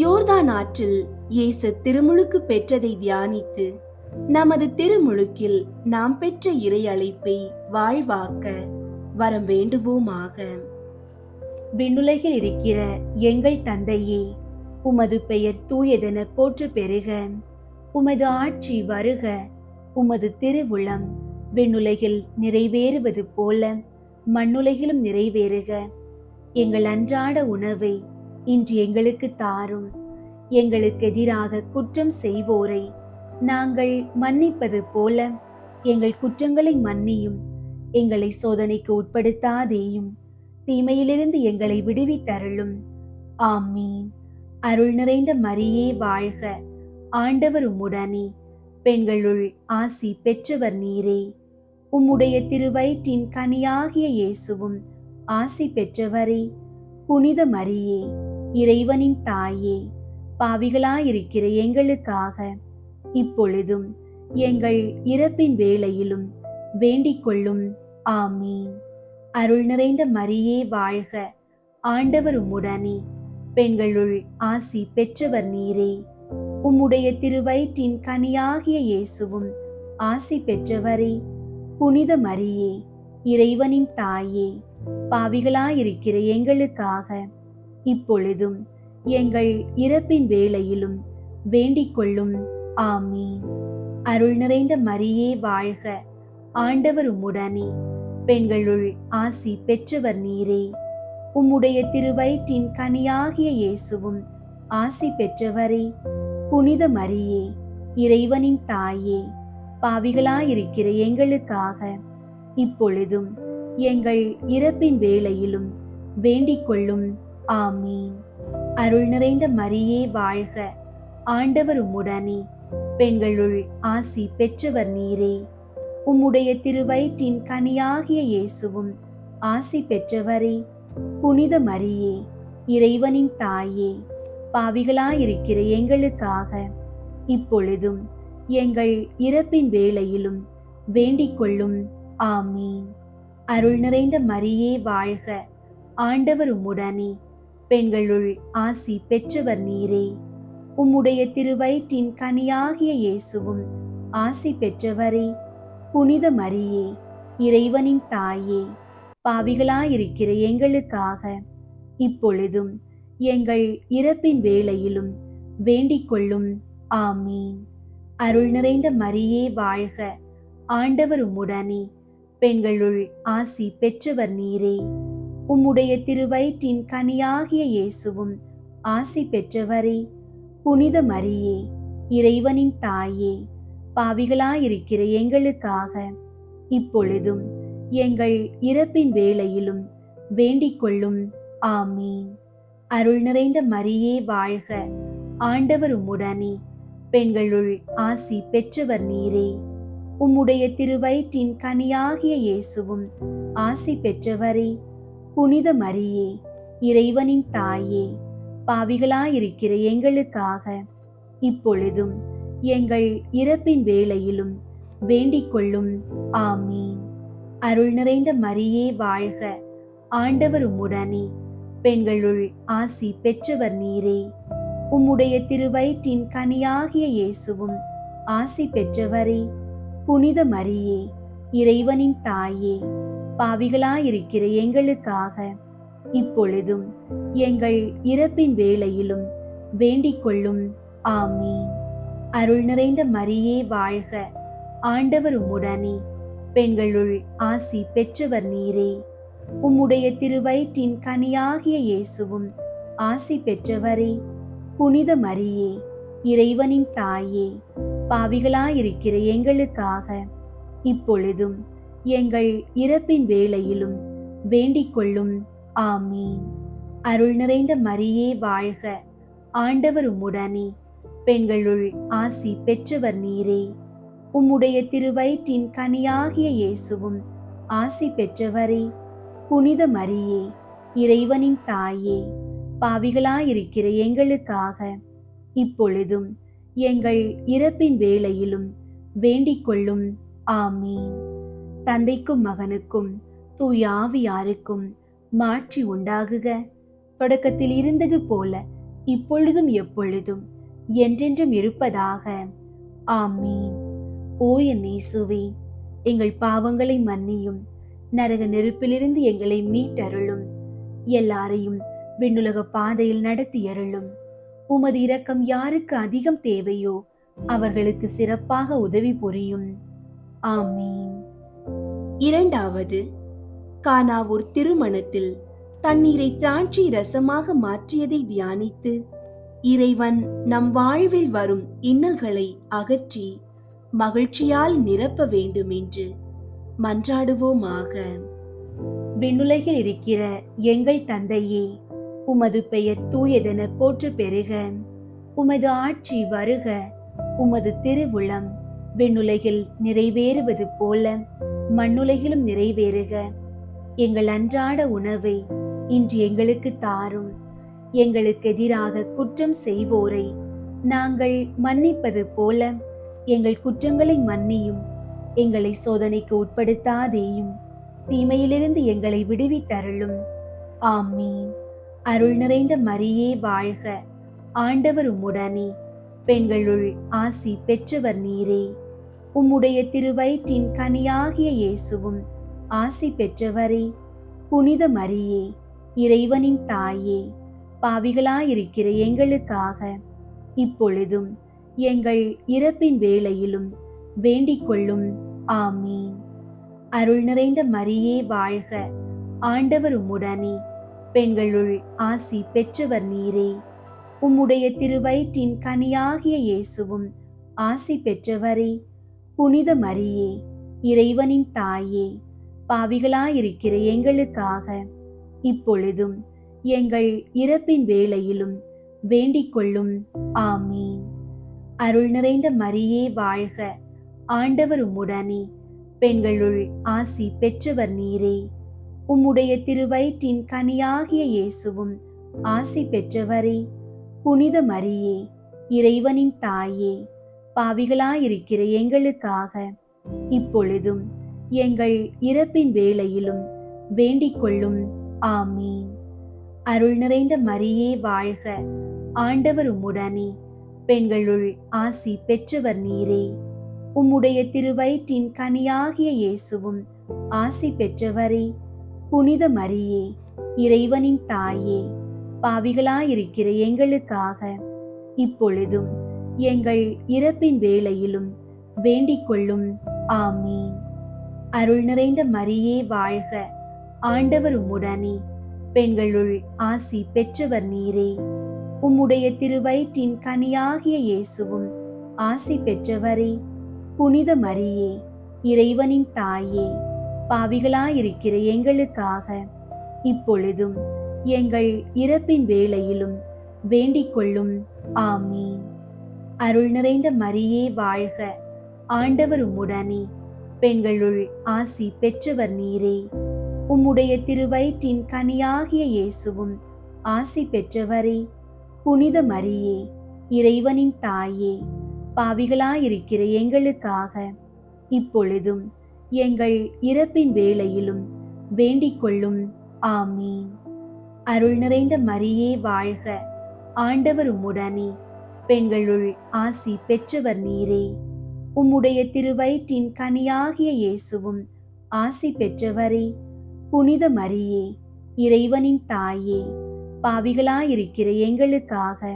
யோர்தான் ஆற்றில் இயேசு திருமுழுக்கு பெற்றதை தியானித்து நமது திருமுழுக்கில் நாம் பெற்ற இறை அழைப்பை வாழ்வாக்க வரம் வேண்டுவோமாக. விண்ணுலகில் இருக்கிற எங்கள் தந்தையே, உமது பெயர் தூயதென போற்று பெறுக. உமது ஆட்சி வருக. உமது திருவுளம் விண்ணுலகில் நிறைவேறுவது போல மண்ணுலகிலும் நிறைவேறுக. எங்கள் அன்றாட உணவை இன்று எங்களுக்கு தாரும். எங்களுக்கு எதிராக குற்றம் செய்வோரை நாங்கள் மன்னிப்பது போல எங்கள் குற்றங்களை மன்னியும். எங்களை சோதனைக்கு உட்படுத்தாதேயும், தீமையிலிருந்து எங்களை விடுவித்தருளும். ஆமீன். அருள் நிறைந்த மரியே வாழ்க, ஆண்டவர் உம்முடனே, பெண்களுள் ஆசி பெற்றவர் நீரே. உம்முடைய திருவயிற்றின் கனியாகிய இயேசுவும் ஆசி பெற்றவரே. புனித மரியே, இறைவனின் தாயே, பாவிகளாயிருக்கிற எங்களுக்காக இப்பொழுதும் எங்கள் இறப்பின் வேளையிலும் வேண்டிக் கொள்ளும். ஆமீன். அருள் நிறைந்த மரியே வாழ்க, ஆண்டவர் உம்முடனே, பெண்களுள் ஆசி பெற்றவர் நீரே. உம்முடைய திருவயிற்றின் கனியாகிய இயேசுவும் ஆசி பெற்றவரே. புனித மரியே, இறைவனின் தாயே, பாவிகளாயிருக்கிற எங்களுக்காக இப்பொழுதும் எங்கள் இறப்பின் வேளையிலும் வேண்டிக் கொள்ளும். ஆமீன். அருள் நிறைந்த மரியே வாழ்க, ஆண்டவர் உம்முடனே, பெண்களுள் ஆசி பெற்றவர் நீரே. உம்முடைய திருவயிற்றின் கனியாகிய இயேசுவும் ஆசி பெற்றவரே. புனித மரியே, இறைவனின் தாயே, பாவிகளாயிருக்கிற எங்களுக்காக இப்பொழுதும் எங்கள் இறப்பின் வேளையிலும் வேண்டிக் கொள்ளும். ஆமீன். அருள் நிறைந்த மரியே வாழ்க, ஆண்டவர் உம்முடனே, பெண்களுள் ஆசி பெற்றவர் நீரே. உம்முடைய திருவயிற்றின் கனியாகிய இயேசுவும் ஆசி பெற்றவரே. புனித மரியே, இறைவனின் தாயே, பாவிகளாயிருக்கிற எங்களுக்காக இப்பொழுதும் எங்கள் இறப்பின் வேளையிலும் வேண்டிக் கொள்ளும். ஆமீன். அருள் நிறைந்த மரியே வாழ்க, ஆண்டவர் உம்முடனே, பெண்களுள் ஆசி பெற்றவர் நீரே. உம்முடைய திருவயிற்றின் கனியாகிய இயேசுவும் ஆசி பெற்றவரே. புனித மரியே, இறைவனின் தாயே, பாவிகளாயிருக்கிற எங்களுக்காக இப்பொழுதும் எங்கள் இறப்பின் வேளையிலும் வேண்டிக் கொள்ளும். ஆமீன். அருள் நிறைந்த மரியே வாழ்க, ஆண்டவர் உம்முடனே, பெண்களுள் ஆசி பெற்றவர் நீரே. உம்முடைய திருவயிற்றின் கனியாகிய இயேசுவும் ஆசி பெற்றவரே. புனித மரியே, இறைவனின் தாயே, பாவிகளாயிருக்கிற எங்களுக்காக இப்பொழுதும் எங்கள் இறப்பின் வேளையிலும் வேண்டிக் கொள்ளும். ஆமீன். அருள் நிறைந்த மரியே வாழ்க, ஆண்டவர் உம்முடனே, பெண்களுள் ஆசி பெற்றவர் நீரே. உம்முடைய திருவயிற்றின் கனியாகிய இயேசுவும் ஆசி பெற்றவரே. புனித மரியே, இறைவனின் தாயே, பாவிகளாயிருக்கிற எங்களுக்காக இப்பொழுதும் எங்கள் இறப்பின் வேளையிலும் வேண்டிக் கொள்ளும். ஆமீன். அருள் நிறைந்த மரியே வாழ்க, ஆண்டவர் உம்முடனே, பெண்களுள் ஆசி பெற்றவர் நீரே. உம்முடைய திருவயிற்றின் கனியாகிய இயேசுவும் ஆசி பெற்றவரே, புனித மரியே, இறைவனின் தாயே, பாவிகளாயிருக்கிற எங்களுக்காக இப்பொழுதும் எங்கள் இறப்பின் வேளையிலும் வேண்டிக் கொள்ளும். ஆமீன். அருள் நிறைந்த மரியே வாழ்க, ஆண்டவர் உம்முடனே, பெண்களுள் ஆசி பெற்றவர் நீரே. உம்முடைய திருவயிற்றின் கனியாகிய இயேசுவும் ஆசி பெற்றவரே. புனித மரியே, இறைவனின் தாயே, பாவிகளாயிருக்கிற எங்களுக்காக இப்பொழுதும் எங்கள் இறப்பின் வேளையிலும் வேண்டிக் கொள்ளும். ஆமீன். அருள் நிறைந்த மரியே வாழ்க, ஆண்டவர் உம்முடனே, பெண்களுள் ஆசி பெற்றவர் நீரே. உம்முடைய திருவயிற்றின் கனியாகிய இயேசுவும் ஆசி பெற்றவரே. புனித மரியே, இறைவனின் தாயே, பாவிகளாயிருக்கிற எங்களுக்காக இப்பொழுதும் எங்கள் இறப்பின் வேளையிலும் வேண்டிக் கொள்ளும். ஆமீன். தந்தைக்கும் மகனுக்கும் தூய ஆவியாருக்கும் மாட்சி உண்டாகுக. தொடக்கத்தில் இருந்தது போல இப்பொழுதும் எப்பொழுதும் என்றென்றும் இருப்பதாக. ஆமீன். ஓ என் இயேசுவே, எங்கள் பாவங்களை மன்னியும், நரக நெருப்பிலிருந்து எங்களை மீட்டருளும், எல்லாரையும் விண்ணுலக பாதையில் நடத்தியருளும். உமது இரக்கம் யாருக்கு அதிகம் தேவையோ அவர்களுக்கு சிறப்பாக உதவி புரியும். ஆமீன். இரண்டாவது, கானாவூர் திருமணத்தில் தண்ணீரை திராட்சை ரசமாக மாற்றியதை தியானித்து இறைவன் நம் வாழ்வில் வரும் இன்னல்களை அகற்றி மகிழ்ச்சியால் நிரப்ப வேண்டும் என்று மன்றாடுவோமாக. விண்ணுலகில் இருக்கிற எங்கள் தந்தையே, உமது பெயர் தூயதென போற்று பெறுக. உமது ஆட்சி வருக. உமது திருவுளம் விண்ணுலகில் நிறைவேறுவது போல மண்ணுலகிலும் நிறைவேறுக. எங்கள் அன்றாட உணவை இன்று எங்களுக்கு தாரும். எங்களுக்கு எதிராக குற்றம் செய்வோரை நாங்கள் மன்னிப்பது போல எங்கள் குற்றங்களை மன்னியும். எங்களை சோதனைக்கு உட்படுத்தாதேயும், தீமையிலிருந்து எங்களை விடுவித்தருளும். ஆமீன். அருள் நிறைந்த மரியே வாழ்க, ஆண்டவர் உம்முடனே, பெண்களுள் ஆசி பெற்றவர் நீரே. உம்முடைய திருவயிற்றின் கனியாகிய இயேசுவும் ஆசி பெற்றவரே. புனித மரியே, இறைவனின் தாயே, பாவிகளாயிருக்கிற எங்களுக்காக இப்பொழுதும் எங்கள் இறப்பின் வேளையிலும் வேண்டிக் கொள்ளும். ஆமீன். அருள் நிறைந்த மரியே வாழ்க, ஆண்டவர் உம்முடனே, பெண்களுள் ஆசி பெற்றவர் நீரே. உம்முடைய திருவயிற்றின் கனியாகிய இயேசுவும் ஆசி பெற்றவரே. புனித மரியே, இறைவனின் தாயே, பாவிகளாயிருக்கிற எங்களுக்காக இப்பொழுதும் எங்கள் இறப்பின் வேளையிலும் வேண்டிக் கொள்ளும். ஆமீன். அருள் நிறைந்த மரியே வாழ்க, ஆண்டவர் உம்முடனே, பெண்களுள் ஆசி பெற்றவர் நீரே. உம்முடைய திருவயிற்றின் கனியாகிய இயேசுவும் ஆசி பெற்றவரே. புனித மரியே, இறைவனின் தாயே, பாவிகளாயிருக்கிற எங்களுக்காக இப்பொழுதும் எங்கள் இறப்பின் வேளையிலும் வேண்டிக் கொள்ளும். ஆமீன். அருள் நிறைந்த மரியே வாழ்க, ஆண்டவர் உம்முடனே, பெண்களுள் ஆசி பெற்றவர் நீரே. உம்முடைய திருவயிற்றின் கனியாகிய இயேசுவும் ஆசி பெற்றவரே. புனித மரியே, இறைவனின் தாயே, பாவிகளாயிருக்கிற எங்களுக்காக இப்பொழுதும் எங்கள் இறப்பின் வேளையிலும் வேண்டிக் கொள்ளும். ஆமீன். அருள் நிறைந்த மரியே வாழ்க, ஆண்டவர் உம்முடனே, பெண்களுள் ஆசி பெற்றவர் நீரே. உம்முடைய திருவயிற்றின் கனியாகிய இயேசுவும் ஆசி பெற்றவரே. புனித மரியே, இறைவனின் தாயே, பாவிகளாயிருக்கிற எங்களுக்காக இப்பொழுதும் எங்கள் இறப்பின் வேளையிலும் வேண்டிக் கொள்ளும். ஆமீன். அருள் நிறைந்த மரியே வாழ்க, ஆண்டவர் உம்முடனே, பெண்களுள் ஆசி பெற்றவர் நீரே. உம்முடைய திருவயிற்றின் கனியாகிய இயேசுவும் ஆசி பெற்றவரே. புனித மரியே, இறைவனின் தாயே, பாவிகளாயிருக்கிற எங்களுக்காக இப்பொழுதும் எங்கள் இறப்பின் வேளையிலும் வேண்டிக் கொள்ளும். ஆமீன். அருள் நிறைந்த மரியே வாழ்க, ஆண்டவர் உம்முடனே, பெண்களுள் ஆசி பெற்றவர் நீரே. உம்முடைய திருவயிற்றின் கனியாகிய இயேசுவும் ஆசி பெற்றவரே. புனித மரியே, இறைவனின் தாயே, பாவிகளாயிருக்கிற எங்களுக்காக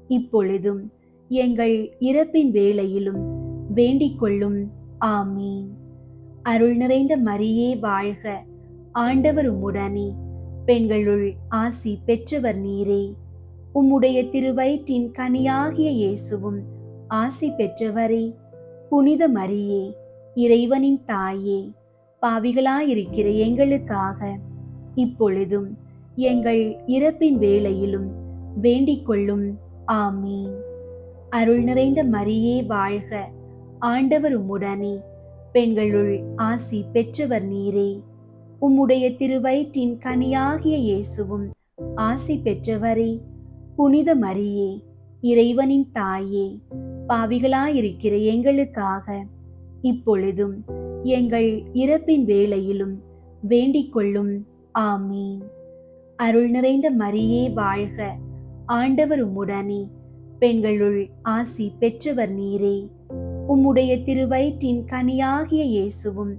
இப்பொழுதும் எங்கள் இறப்பின் வேளையிலும் வேண்டிக் கொள்ளும். ஆமீன். அருள் நிறைந்த மரியே வாழ்க, ஆண்டவர் உம்முடனே, பெண்களுள் ஆசி பெற்றவர் நீரே. உம்முடைய திருவயிற்றின் கனியாகிய இயேசுவும் ஆசி பெற்றவரே. புனித மரியே, இறைவனின் தாயே, பாவிகளாயிருக்கிற எங்களுக்காக இப்பொழுதும் எங்கள் இறப்பின் வேளையிலும் வேண்டிக் கொள்ளும். ஆமீன். அருள் நிறைந்த மரியே வாழ்க, ஆண்டவர் உம்முடனே, பெண்களுள் ஆசி பெற்றவர் நீரே. உம்முடைய திருவயிற்றின் கனியாகிய இயேசுவும் ஆசி பெற்றவரே. புனித மரியே, இறைவனின் தாயே, பாவிகளாயிருக்கிற எங்களுக்காக இப்பொழுதும் எங்கள் இறப்பின் வேளையிலும் வேண்டிக் கொள்ளும். ஆமீன். அருள் நிறைந்த மரியே வாழ்க, ஆண்டவர் உம்முடனே, பெண்களுள் ஆசி பெற்றவர் நீரே. உம்முடைய திருவயிற்றின் கனியாகிய இயேசுவும்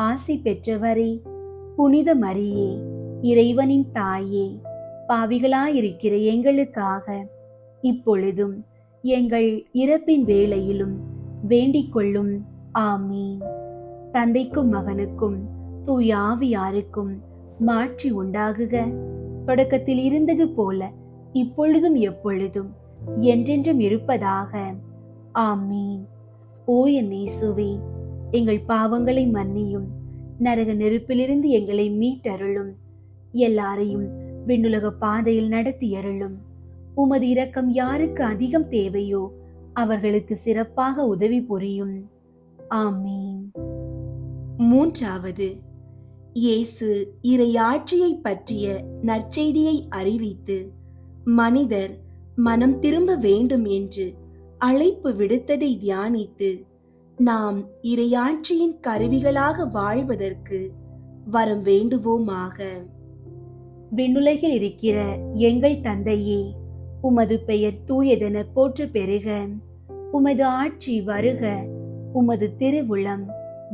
ஆசி பெற்றவரே. புனித மரியே, இறைவனின் தாயே, பாவிகளாயிருக்கிற எங்களுக்காக இப்பொழுதும் எங்கள் இறப்பின் வேளையிலும் வேண்டிக் கொள்ளும். ஆமீன். தந்தைக்கும் மகனுக்கும் தூய ஆவியாருக்கும் மாட்சி உண்டாகுக. தொடக்கத்தில் இருந்தது போல இப்பொழுதும் எப்பொழுதும் என்றென்றும் இருப்பதாக. ஆமீன். ஓ என் இயேசுவே, எங்கள் பாவங்களை மன்னியும், நரக நெருப்பிலிருந்து எங்களை மீட்டருளும், எல்லாரையும் விண்ணுலக பாதையில் நடத்தியருளும். உமது இரக்கம் யாருக்கு அதிகம் தேவையோ அவர்களுக்கு சிறப்பாக உதவி புரியும். ஆமீன். மூன்றாவது, இயேசு இறையாட்சியை பற்றிய நற்செய்தியை அறிவித்து மனிதர் மனம் திரும்ப வேண்டும் என்று அழைப்பு விடுத்ததை தியானித்து நாம் இறையாட்சியின் கருவிகளாக வாழ்வதற்கு வரம் வேண்டுவோமாக. விண்ணுலகில் இருக்கிற எங்கள் தந்தையே, உமது பெயர் தூயதென போற்று பெறுக. உமது ஆட்சி வருக. உமது திருவுளம்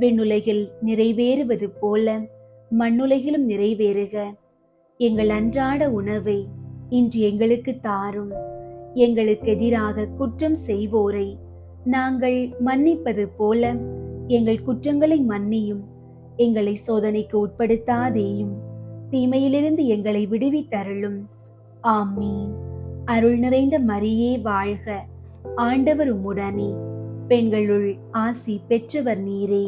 விண்ணுலகில் நிறைவேறுவது போல மண்ணுலகிலும் நிறைவேறுக. எங்கள் அன்றாட உணவை இன்று எங்களுக்கு தாரும். எங்களுக்கு எதிராக குற்றம் செய்வோரை நாங்கள் மன்னிப்பது போல எங்கள் குற்றங்களை மன்னியும். எங்களை சோதனைக்கு உட்படுத்தாதேயும், தீமையிலிருந்து எங்களை விடுவித்தருளும். ஆமீன். அருள் நிறைந்த மரியே வாழ்க, ஆண்டவர் உம்முடனே, பெண்களுள் ஆசி பெற்றவர் நீரே.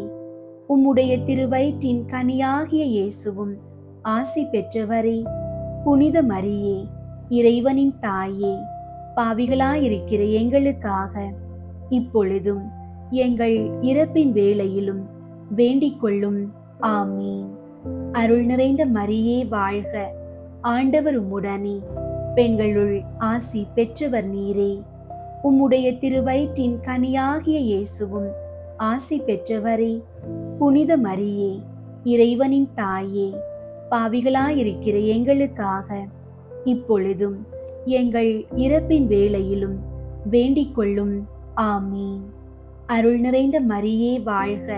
உம்முடைய திருவயிற்றின் கனியாகிய இயேசுவும் ஆசி பெற்றவரே. புனித மரியே, இறைவனின் தாயே, பாவிகளாயிருக்கிற எங்களுக்காக இப்பொழுதும் எங்கள் இறப்பின் வேளையிலும் வேண்டிக் கொள்ளும். ஆமீன். அருள் நிறைந்த மரியே வாழ்க, ஆண்டவர் உம்முடனே, பெண்களுள் ஆசி பெற்றவர் நீரே. உம்முடைய திருவயிற்றின் கனியாகிய இயேசுவும் ஆசி பெற்றவரே. புனித மரியே, இறைவனின் தாயே, பாவிகளாயிருக்கிற எங்களுக்காக இப்பொழுதும் எங்கள் இறப்பின் வேளையிலும் வேண்டிக் கொள்ளும். ஆமீன். அருள் நிறைந்த மரியே வாழ்க,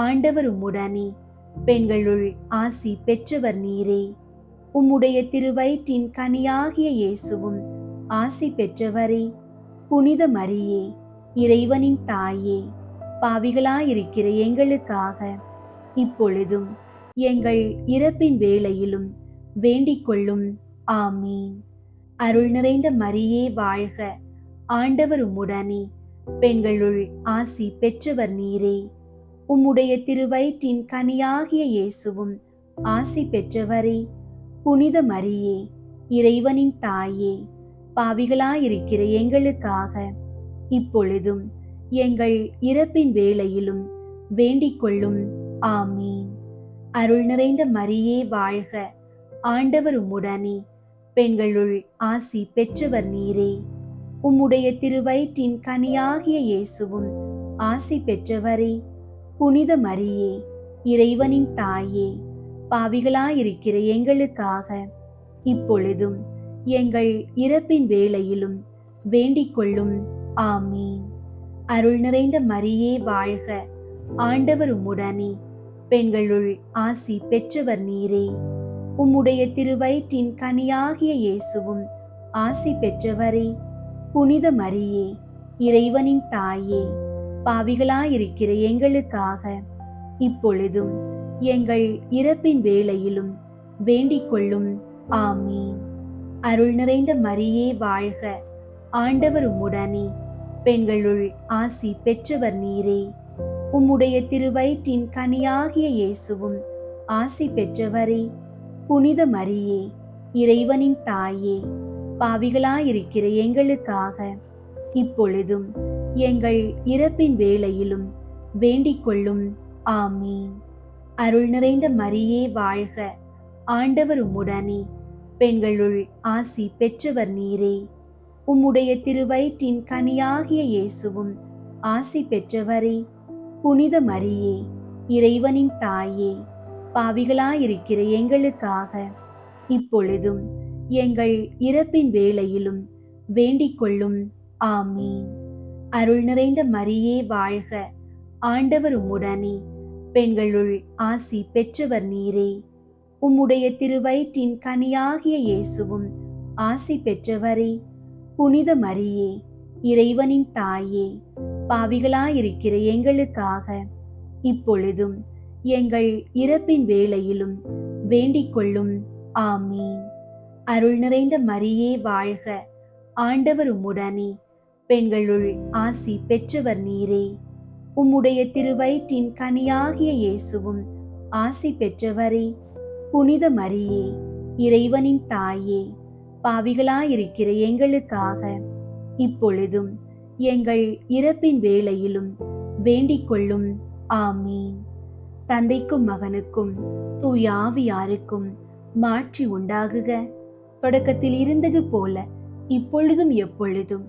ஆண்டவர் உம்முடனே, பெண்களுள் ஆசி பெற்றவர் நீரே. உம்முடைய திருவயிற்றின் கனியாகிய இயேசுவும் ஆசி பெற்றவரே. புனித மரியே, இறைவனின் தாயே, பாவிகளாயிருக்கிற எங்களுக்காக இப்பொழுதும் எங்கள் இறப்பின் வேளையிலும் வேண்டிக் கொள்ளும். ஆமீன். அருள் நிறைந்த மரியே வாழ்க, ஆண்டவர் உம்முடனே, பெண்களுள் ஆசி பெற்றவர் நீரே. உம்முடைய திருவயிற்றின் கனியாகிய இயேசுவும் ஆசி பெற்றவரே. புனித மரியே, இறைவனின் தாயே, பாவிகளாயிருக்கிற எங்களுக்காக இப்பொழுதும் எங்கள் இறப்பின் வேளையிலும் வேண்டிக் கொள்ளும். ஆமீன். அருள் நிறைந்த மரியே வாழ்க, ஆண்டவர் உம்முடனே, பெண்களுள் ஆசி பெற்றவர் நீரே. உம்முடைய திருவயிற்றின் கனியாகிய இயேசுவும் ஆசி பெற்றவரே. புனித மரியே, இறைவனின் தாயே, பாவிகளாயிருக்கிற எங்களுக்காக இப்பொழுதும் எங்கள் இறப்பின் வேளையிலும் வேண்டிக் கொள்ளும். ஆமீன். அருள் நிறைந்த மரியே வாழ்க, ஆண்டவர் உம்முடனே, பெண்களுள் ஆசி பெற்றவர் நீரே. உம்முடைய திருவயிற்றின் கனியாகிய இயேசுவும் ஆசி பெற்றவரே. புனித மரியே, இறைவனின் தாயே, பாவிகளாயிருக்கிற எங்களுக்காக இப்பொழுதும் எங்கள் இறப்பின் வேளையிலும் வேண்டிக் கொள்ளும். ஆமீன். அருள் நிறைந்த மரியே வாழ்க, ஆண்டவர் உம்முடனே, பெண்களுள் ஆசி பெற்றவர் நீரே. உம்முடைய திருவயிற்றின் கனியாகிய இயேசுவும் ஆசி பெற்றவரே. புனித மரியே, இறைவனின் தாயே, பாவிகளாயிருக்கிற எங்களுக்காக இப்பொழுதும் எங்கள் இறப்பின் வேளையிலும் வேண்டிக் கொள்ளும். ஆமீன். அருள் நிறைந்த மரியே வாழ்க, ஆண்டவர் உம்முடனே, பெண்களுள் ஆசி பெற்றவர் நீரே. உம்முடைய திருவயிற்றின் கனியாகிய இயேசுவும் ஆசி பெற்றவரே. புனித மரியே, இறைவனின் தாயே, பாவிகளாயிருக்கிற எங்களுக்காக இப்பொழுதும் எங்கள் இறப்பின் வேளையிலும் வேண்டிக் கொள்ளும். ஆமீன். அருள் நிறைந்த மரியே வாழ்க, ஆண்டவர் உம்முடனே, பெண்களுள் ஆசி பெற்றவர் நீரே. உம்முடைய திருவயிற்றின் கனியாகிய இயேசுவும் ஆசி பெற்றவரே. புனித மரியே, இறைவனின் தாயே, பாவிகளாயிருக்கிற எங்களுக்காக இப்பொழுதும் எங்கள் இறப்பின் வேளையிலும் வேண்டிக் கொள்ளும். ஆமீன். அருள் நிறைந்த மரியே வாழ்க, ஆண்டவர் உம்முடனே, பெண்களுள் ஆசி பெற்றவர் நீரே. உம்முடைய திருவயிற்றின் கனியாகிய இயேசுவும் ஆசி பெற்றவரே. புனித மரியே, இறைவனின் தாயே, பாவிகளாயிருக்கிற எங்களுக்காக இப்பொழுதும் எங்கள் இறப்பின் வேளையிலும் வேண்டிக் கொள்ளும். ஆமீன். தந்தைக்கும் மகனுக்கும் தூய ஆவியாருக்கும் மாட்சி உண்டாகுக. தொடக்கத்தில் இருந்தது போல இப்பொழுதும் எப்பொழுதும்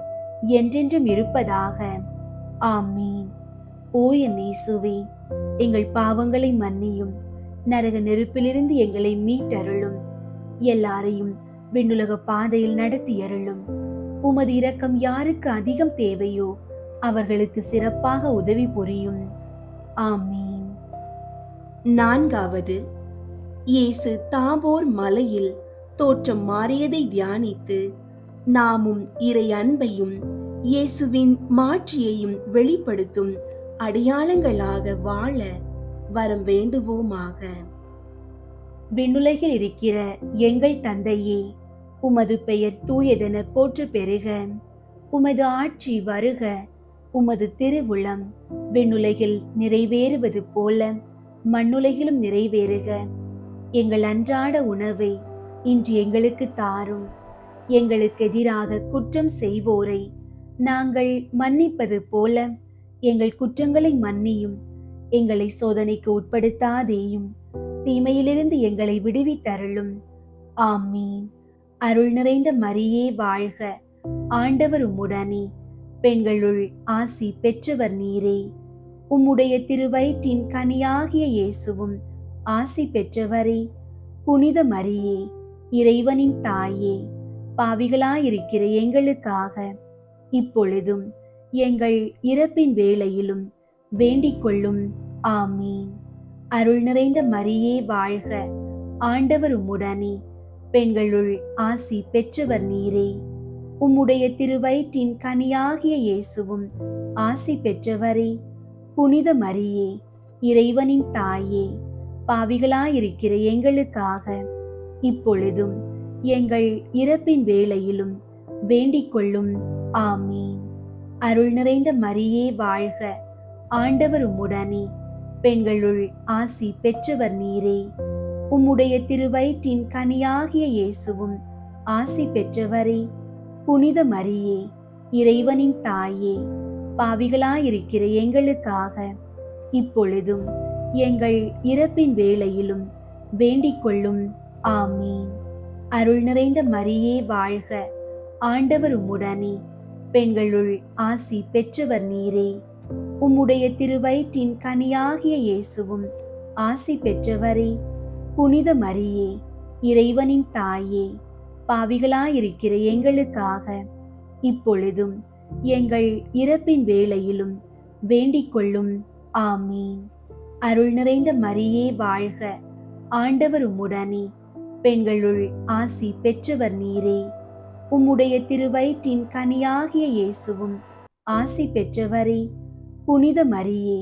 என்றென்றும் இருப்பதாக. ஆமீன். ஓ என் இயேசுவே, எங்கள் பாவங்களை மன்னியும், நரக நெருப்பிலிருந்து எங்களை மீட்டருளும், எல்லாரையும் விண்ணுலக பாதையில் நடத்தியருளும். உமது இரக்கம் யாருக்கு அதிகம் தேவையோ அவர்களுக்கு சிறப்பாக உதவி புரியும். ஆமீன். நான்காவது, இயேசு தாபோர் மலையில் தோற்றம் மாறியதை தியானித்து நாமும் இறை அன்பையும் இயேசுவின் மாட்சியையும் வெளிப்படுத்தும் அடையாளங்களாக வாழ வரம் வேண்டுவோமாக. விண்ணுலகில் இருக்கிற எங்கள் தந்தையே, உமது பெயர் தூயதென போற்று பெறுக. உமது ஆட்சி வருக. உமது திருவுளம் விண்ணுலகில் நிறைவேறுவது போல மண்ணுலகிலும் நிறைவேறுக. எங்கள் அன்றாட உணவை இன்று எங்களுக்கு தாரும். எங்களுக்கு எதிராக குற்றம் செய்வோரை நாங்கள் மன்னிப்பது போல எங்கள் குற்றங்களை மன்னியும். எங்களை சோதனைக்கு உட்படுத்தாதேயும், தீமையிலிருந்து எங்களை விடுவித்தருளும். ஆமீன். அருள் நிறைந்த மரியே வாழ்க, ஆண்டவர் உம்முடனே, பெண்களுள் ஆசி பெற்றவர் நீரே. உம்முடைய திருவயிற்றின் கனியாகிய இயேசுவும் ஆசி பெற்றவரே. புனித மரியே, இறைவனின் தாயே, பாவிகளாயிருக்கிற எங்களுக்காக இப்பொழுதும் எங்கள் இறப்பின் வேளையிலும் வேண்டிக் கொள்ளும். ஆமீன். அருள் நிறைந்த மரியே வாழ்க, ஆண்டவர் உம்முடனே, பெண்களுள் ஆசி பெற்றவர் நீரே. உம்முடைய திருவயிற்றின் கனியாகிய இயேசுவும் ஆசி பெற்றவரே. புனித மரியே, இறைவனின் தாயே, பாவிகளாயிருக்கிற எங்களுக்காக இப்பொழுதும் எங்கள் இறப்பின் வேளையிலும் வேண்டிக் கொள்ளும். ஆமீன். அருள் நிறைந்த மரியே வாழ்க, ஆண்டவர் உம்முடனே, பெண்களுள் ஆசி பெற்றவர் நீரே. உம்முடைய திருவயிற்றின் கனியாகிய இயேசுவும் ஆசி பெற்றவரே. புனித மரியே, இறைவனின் தாயே, பாவிகளாயிருக்கிற எங்களுக்காக இப்பொழுதும் எங்கள் இறப்பின் வேளையிலும் வேண்டிக் கொள்ளும். ஆமீன். அருள் நிறைந்த மரியே வாழ்க, ஆண்டவர் உம்முடனே, பெண்களுள் ஆசி பெற்றவர் நீரே. உம்முடைய திருவயிற்றின் கனியாகிய இயேசுவும் ஆசி பெற்றவரே. புனித மரியே, இறைவனின் தாயே, பாவிகளாயிருக்கிற எங்களுக்காக இப்பொழுதும் எங்கள் இறப்பின் வேளையிலும் வேண்டிக் கொள்ளும். ஆமீன். அருள் நிறைந்த மரியே வாழ்க, ஆண்டவர் உம்முடனே, பெண்களுள் ஆசி பெற்றவர் நீரே. உம்முடைய திருவயிற்றின் கனியாகிய இயேசுவும் ஆசி பெற்றவரே. புனித மரியே,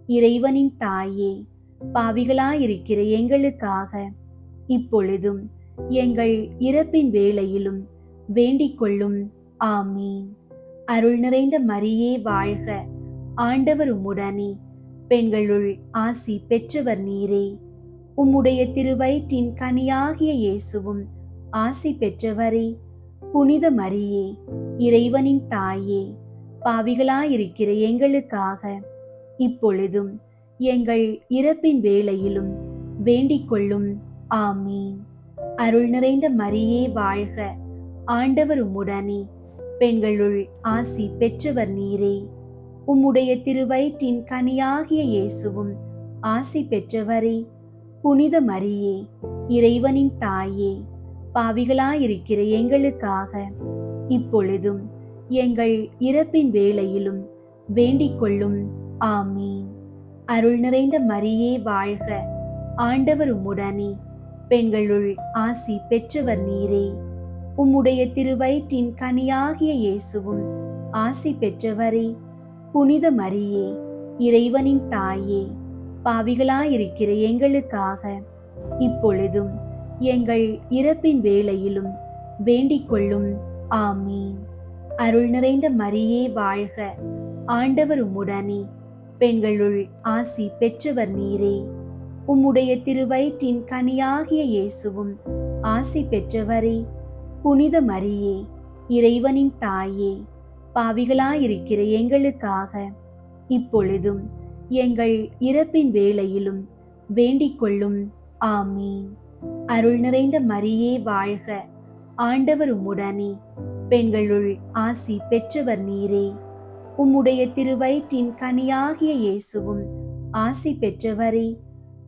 இறைவனின் தாயே, பாவிகளாயிருக்கிற எங்களுக்காக இப்பொழுதும் எங்கள் இறப்பின் வேளையிலும் வேண்டிக் கொள்ளும். ஆமீன். அருள் நிறைந்த மரியே வாழ்க, ஆண்டவர் உம்முடனே, பெண்களுள் ஆசி பெற்றவர் நீரே. உம்முடைய திருவயிற்றின் கனியாகிய இயேசுவும் ஆசி பெற்றவரே. புனித மரியே, இறைவனின் தாயே, பாவிகளாயிருக்கிற எங்களுக்காக இப்பொழுதும் எங்கள் இறப்பின் வேளையிலும் வேண்டிக் கொள்ளும். ஆமீன். அருள் நிறைந்த மரியே வாழ்க, ஆண்டவர் உம்முடனே, பெண்களுள் ஆசி பெற்றவர் நீரே. உம்முடைய திருவயிற்றின் கனியாகிய இயேசுவும் ஆசி பெற்றவரே. புனித மரியே, இறைவனின் தாயே, பாவிகளாயிருக்கிற எங்களுக்காக இப்பொழுதும் எங்கள் இறப்பின் வேளையிலும் வேண்டிக் கொள்ளும். ஆமீன். அருள் நிறைந்த மரியே வாழ்க, ஆண்டவர் உம்முடனே, பெண்களுள் ஆசி பெற்றவர் நீரே. உம்முடைய திருவயிற்றின் கனியாகிய இயேசுவும் ஆசி பெற்றவரே. புனித மரியே, இறைவனின் தாயே, பாவிகளாயிருக்கிற எங்களுக்காக இப்பொழுதும் எங்கள் இறப்பின் வேளையிலும் வேண்டிக் கொள்ளும். ஆமீன். அருள் நிறைந்த மரியே வாழ்க, ஆண்டவர் உம்முடனே, பெண்களுள் ஆசி பெற்றவர் நீரே. உம்முடைய திருவயிற்றின் கனியாகிய இயேசுவும் ஆசி பெற்றவரே. புனித மரியே, இறைவனின் தாயே, பாவிகளாயிருக்கிற எங்களுக்காக இப்பொழுதும் எங்கள் இறப்பின் வேளையிலும் வேண்டிக் கொள்ளும். ஆமீன். அருள் நிறைந்த மரியே வாழ்க, ஆண்டவர் உம்முடனே, பெண்களுள் ஆசி பெற்றவர் நீரே. உம்முடைய திருவயிற்றின் கனியாகிய இயேசுவும் ஆசி பெற்றவரே.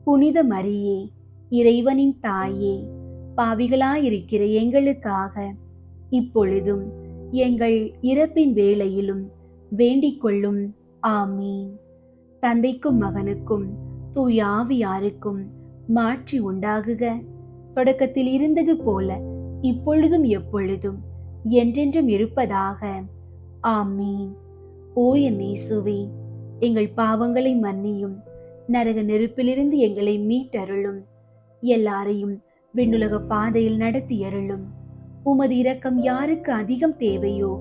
புனித மரியே, இறைவனின் தாயே, பாவிகளாயிருக்கிற எங்களுக்காக இப்பொழுதும் எங்கள் இறப்பின் வேளையிலும் வேண்டிக் கொள்ளும். ஆமீன். தந்தைக்கும் மகனுக்கும் தூய ஆவியாருக்கும் மாட்சி உண்டாகுக. தொடக்கத்தில் இருந்தது போல இப்பொழுதும் எப்பொழுதும் என்றென்றும் இருப்பதாக. ஆமீன். ஓ என் இயேசுவே, எங்கள் பாவங்களை மன்னியும், நரக நெருப்பிலிருந்து எங்களை மீட்டருளும், எல்லாரையும் விண்ணுலக பாதையில் நடத்தியருளும். உமது இரக்கம் யாருக்கு அதிகம் தேவையோ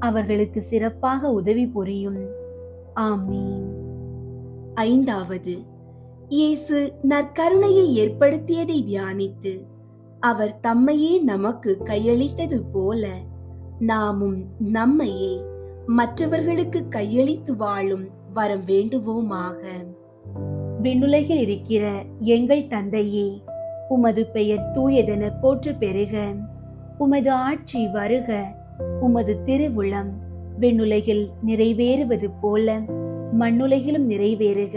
அவர்களுக்கு சிறப்பாக உதவி புரியும். ஆமீன். ஐந்தாவது, இயேசு நற்கருணையை ஏற்படுத்தியதை தியானித்து அவர் தம்மையே நமக்கு கையளித்தது போல நாமும் நம்மையே மற்றவர்களுக்கு கையளித்து வாழும் வரம் வேண்டுவோமாக. விண்ணுலகில் இருக்கிற எங்கள் தந்தையே, உமது பெயர் தூயதென போற்று பெறுக. உமது ஆட்சி வருக. உமது திருவுளம் விண்ணுலகில் நிறைவேறுவது போல மண்ணுலகிலும் நிறைவேறுக.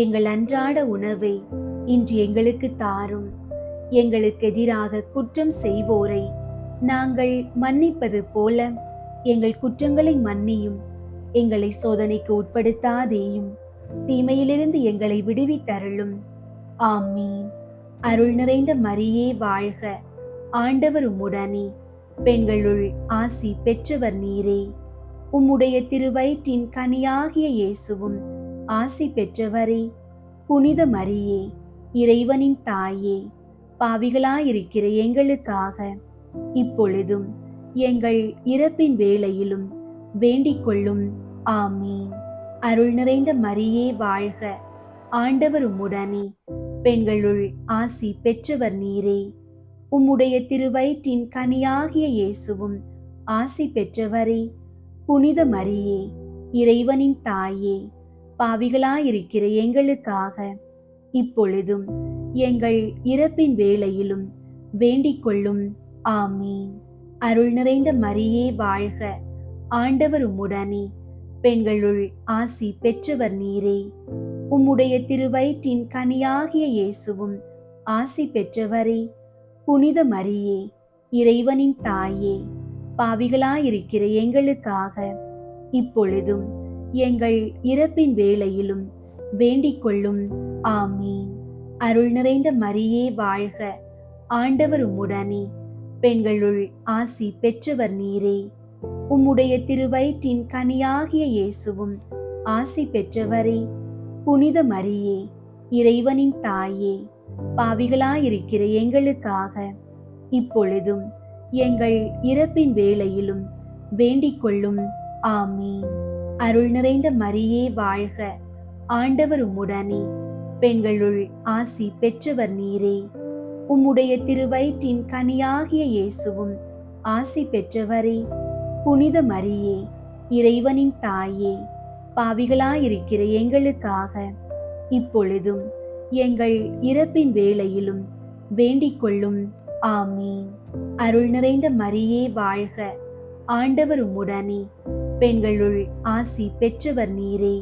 எங்கள் அன்றாட உணவை இன்று எங்களுக்கு தாரும். எங்களுக்கு எதிராக குற்றம் செய்வோரை நாங்கள் மன்னிப்பது போல எங்கள் குற்றங்களை மன்னியும். எங்களை சோதனைக்கு உட்படுத்தாதேயும், தீமையிலிருந்து எங்களை விடுவித்தருளும். ஆமீன். அருள் நிறைந்த மரியே வாழ்க, ஆண்டவர் உம்முடனே, பெண்களுள் ஆசி பெற்றவர் நீரே. உம்முடைய திருவயிற்றின் கனியாகிய இயேசுவும் ஆசி பெற்றவரே. புனித மரியே, இறைவனின் தாயே, பாவிகளாயிருக்கிற எங்களுக்காக இப்பொழுதும் எங்கள் இறப்பின் வேளையிலும் வேண்டிக் கொள்ளும். ஆமீன். அருள் நிறைந்த மரியே வாழ்க, ஆண்டவர் உம்முடனே, பெண்களுள் ஆசி பெற்றவர் நீரே. உம்முடைய திருவயிற்றின் கனியாகிய இயேசுவும் ஆசி பெற்றவரே. புனித மரியே, இறைவனின் தாயே, பாவிகளாயிருக்கிற எங்களுக்காக இப்பொழுதும் எங்கள் இறப்பின் வேளையிலும் வேண்டிக் கொள்ளும். ஆமீன். அருள் நிறைந்த மரியே வாழ்க, ஆண்டவர் உம்முடனே, பெண்களுள் ஆசி பெற்றவர் நீரே. உம்முடைய திருவயிற்றின் கனியாகிய இயேசுவும் ஆசி பெற்றவரே. புனித மரியே, இறைவனின் தாயே, பாவிகளாயிருக்கிற எங்களுக்காக இப்பொழுதும் எங்கள் இறப்பின் வேளையிலும் வேண்டிக் கொள்ளும். ஆமீன். அருள் நிறைந்த மரியே வாழ்க, ஆண்டவர் உம்முடனே, பெண்களுள் ஆசி பெற்றவர் நீரே. உம்முடைய திருவயிற்றின் கனியாகிய இயேசுவும் ஆசி பெற்றவரே. புனித மரியே, இறைவனின் தாயே, பாவிகளாயிருக்கிற எங்களுக்காக இப்பொழுதும் எங்கள் இறப்பின் வேளையிலும் வேண்டிக் கொள்ளும். ஆமீன். அருள் நிறைந்த மரியே வாழ்க, ஆண்டவர் உம்முடனே, பெண்களுள் ஆசி பெற்றவர் நீரே. உம்முடைய திருவயிற்றின் கனியாகிய இயேசுவும் ஆசி பெற்றவரே. புனித மரியே, இறைவனின் தாயே, பாவிகளாயிருக்கிற எங்களுக்காக இப்பொழுதும் எங்கள் இறப்பின் வேளையிலும் வேண்டிக் கொள்ளும். ஆமீன். அருள் நிறைந்த மரியே வாழ்க, ஆண்டவர் உம்முடனே, பெண்களுள் ஆசி பெற்றவர் நீரே.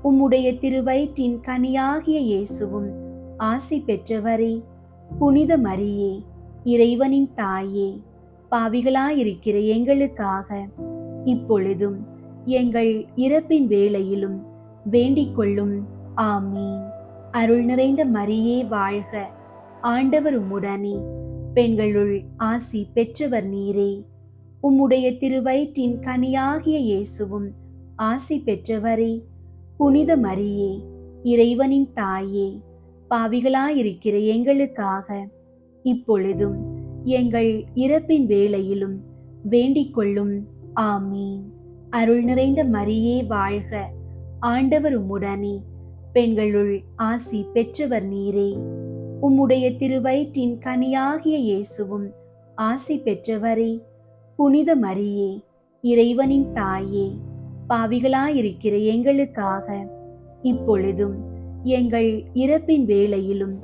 உம்முடைய திருவயிற்றின் கனியாகிய இயேசுவும் ஆசி பெற்றவரே. புனித மரியே, இறைவனின் தாயே, பாவிகளாயிருக்கிற எங்களுக்காக இப்பொழுதும் எங்கள் இறப்பின் வேளையிலும் வேண்டிக் கொள்ளும். ஆமீன். அருள் நிறைந்த மரியே வாழ்க, ஆண்டவர் உம்முடனே, பெண்களுள் ஆசி பெற்றவர் நீரே. உம்முடைய திருவயிற்றின் கனியாகிய இயேசுவும் ஆசி பெற்றவரே. புனித மரியே, இறைவனின் தாயே, பாவிகளாயிருக்கிற எங்களுக்காக இப்பொழுதும் எங்கள் இறப்பின் வேளையிலும் வேண்டிக் கொள்ளும். ஆமீன். அருள் நிறைந்த மரியே வாழ்க, ஆண்டவர் உம்முடனே, பெண்களுள் ஆசி பெற்றவர் நீரே. உம்முடைய திருவயிற்றின் கனியாகிய இயேசுவும் ஆசி பெற்றவரே. புனித மரியே, இறைவனின் தாயே, பாவிகளாயிருக்கிற எங்களுக்காக இப்பொழுதும் எங்கள் இறப்பின் வேளையிலும்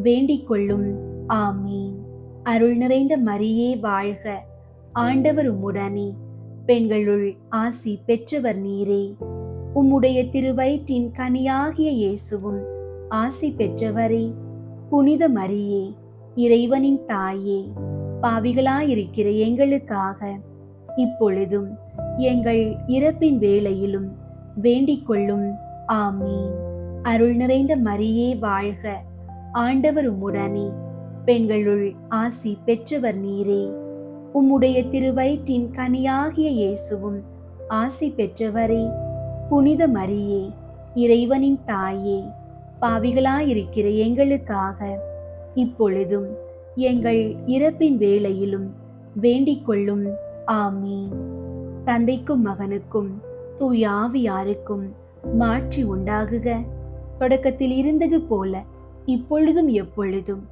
வேண்டிக் கொள்ளும். ஆமீன். அருள் நிறைந்த மரியே வாழ்க, ஆண்டவர் உம்முடனே, பெண்களுள் ஆசி பெற்றவர் நீரே. உம்முடைய திருவயிற்றின் கனியாகிய இயேசுவும் ஆசி பெற்றவரே. புனித மரியே, இறைவனின் தாயே, பாவிகளாயிருக்கிற எங்களுக்காக இப்பொழுதும் எங்கள் இறப்பின் வேளையிலும் வேண்டிக் கொள்ளும். ஆமீன். அருள் நிறைந்த மரியே வாழ்க, ஆண்டவர் உம்முடனே, பெண்களுள் ஆசி பெற்றவர் நீரே. உம்முடைய திருவயிற்றின் கனியாகிய இயேசுவும் ஆசி பெற்றவரே. புனித மரியே, இறைவனின் தாயே, பாவிகளாயிருக்கிற எங்களுக்காக இப்பொழுதும் எங்கள் இறப்பின் வேளையிலும் வேண்டிக் கொள்ளும். ஆமீன். தந்தைக்கும் மகனுக்கும் தூய ஆவியாருக்கும் மாட்சி உண்டாகுக. தொடக்கத்தில் இருந்தது போல இப்பொழுதும் எப்பொழுதும்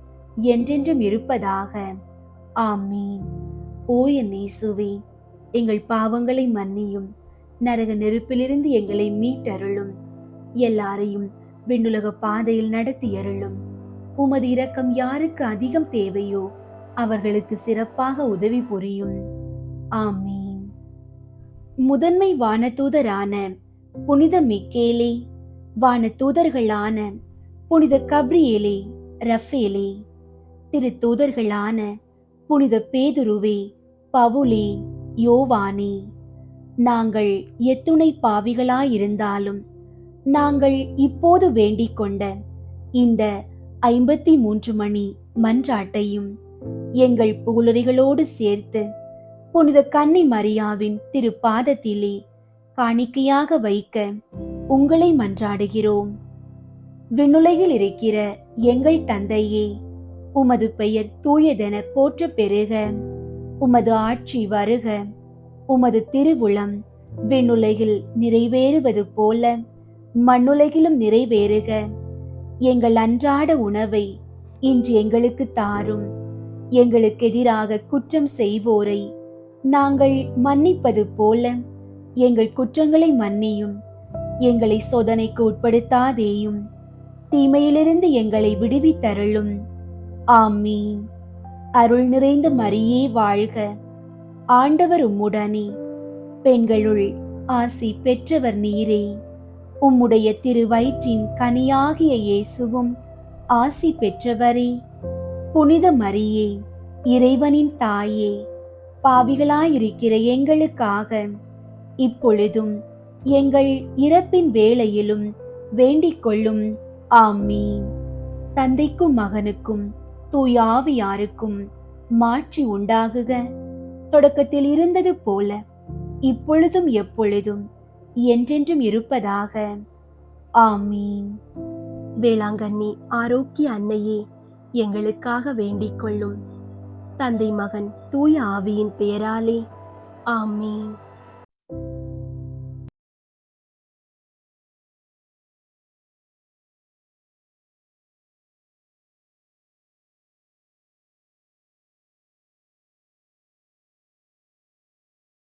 என்றென்றும் இருப்பதாக. ஆமீன். ஓ என் இயேசுவே, எங்கள் பாவங்களை மன்னியும், நரக நெருப்பிலிருந்து எங்களை மீட்டருளும், எல்லாரையும் விண்ணுலக பாதையில் நடத்தியருளும். உமது இரக்கம் யாருக்கு அதிகம் தேவையோ அவர்களுக்கு சிறப்பாக உதவி புரியும். ஆமீன். முதன்மை வானதூதரான புனித மிக்கேலே, வானதூதர்களான புனித கப்ரியேலே, ரஃபேலே, திருத்தூதர்களான புனித பேதுருவே, பவுலே, யோவானே, நாங்கள் எத்துணை பாவிகளாயிருந்தாலும் நாங்கள் இப்போது வேண்டிக் கொண்ட இந்த 53 மணி மன்றாட்டையும் எங்கள் புகழுரைகளோடு சேர்த்து புனித கன்னி மரியாவின் திருப்பாதத்திலே காணிக்கையாக வைக்க உங்களை மன்றாடுகிறோம். விண்ணுலகில் இருக்கிற எங்கள் தந்தையே, உமது பெயர் தூயதென போற்ற பெறுக. உமது ஆட்சி வருக. உமது திருவுளம் விண்ணுலகில் நிறைவேறுவது போல மண்ணுலகிலும் நிறைவேறுக. எங்கள் அன்றாட உணவை இன்று எங்களுக்கு தாரும். எங்களுக்கு எதிராக குற்றம் செய்வோரை நாங்கள் மன்னிப்பது போல எங்கள் குற்றங்களை மன்னியும். எங்களை சோதனைக்கு உட்படுத்தாதேயும், தீமையிலிருந்து எங்களை விடுவித்தருளும். ஆமீன். அருள் நிறைந்த மரியே வாழ்க, ஆண்டவர் உம்முடனே, பெண்களுள் ஆசி பெற்றவர் நீரே. உம்முடைய திருவயிற்றின் கனியாகிய இயேசுவும் ஆசி பெற்றவரே. புனித மரியே, இறைவனின் தாயே, பாவிகளாயிருக்கிற எங்களுக்காக இப்பொழுதும் எங்கள் இறப்பின் வேளையிலும் வேண்டிக் கொள்ளும். ஆமீன். தந்தைக்கும் மகனுக்கும் தூய ஆவியாருக்கும் மாட்சி உண்டாகுக. தொடக்கத்தில் இருந்தது போல இப்பொழுதும் எப்பொழுதும் என்றென்றும் இருப்பதாக. ஆமீன். வேளாங்கண்ணி ஆரோக்கிய அன்னையே, எங்களுக்காக வேண்டிக் கொள்ளும். தந்தை மகன் தூய ஆவியின் பெயராலே. ஆமீன்.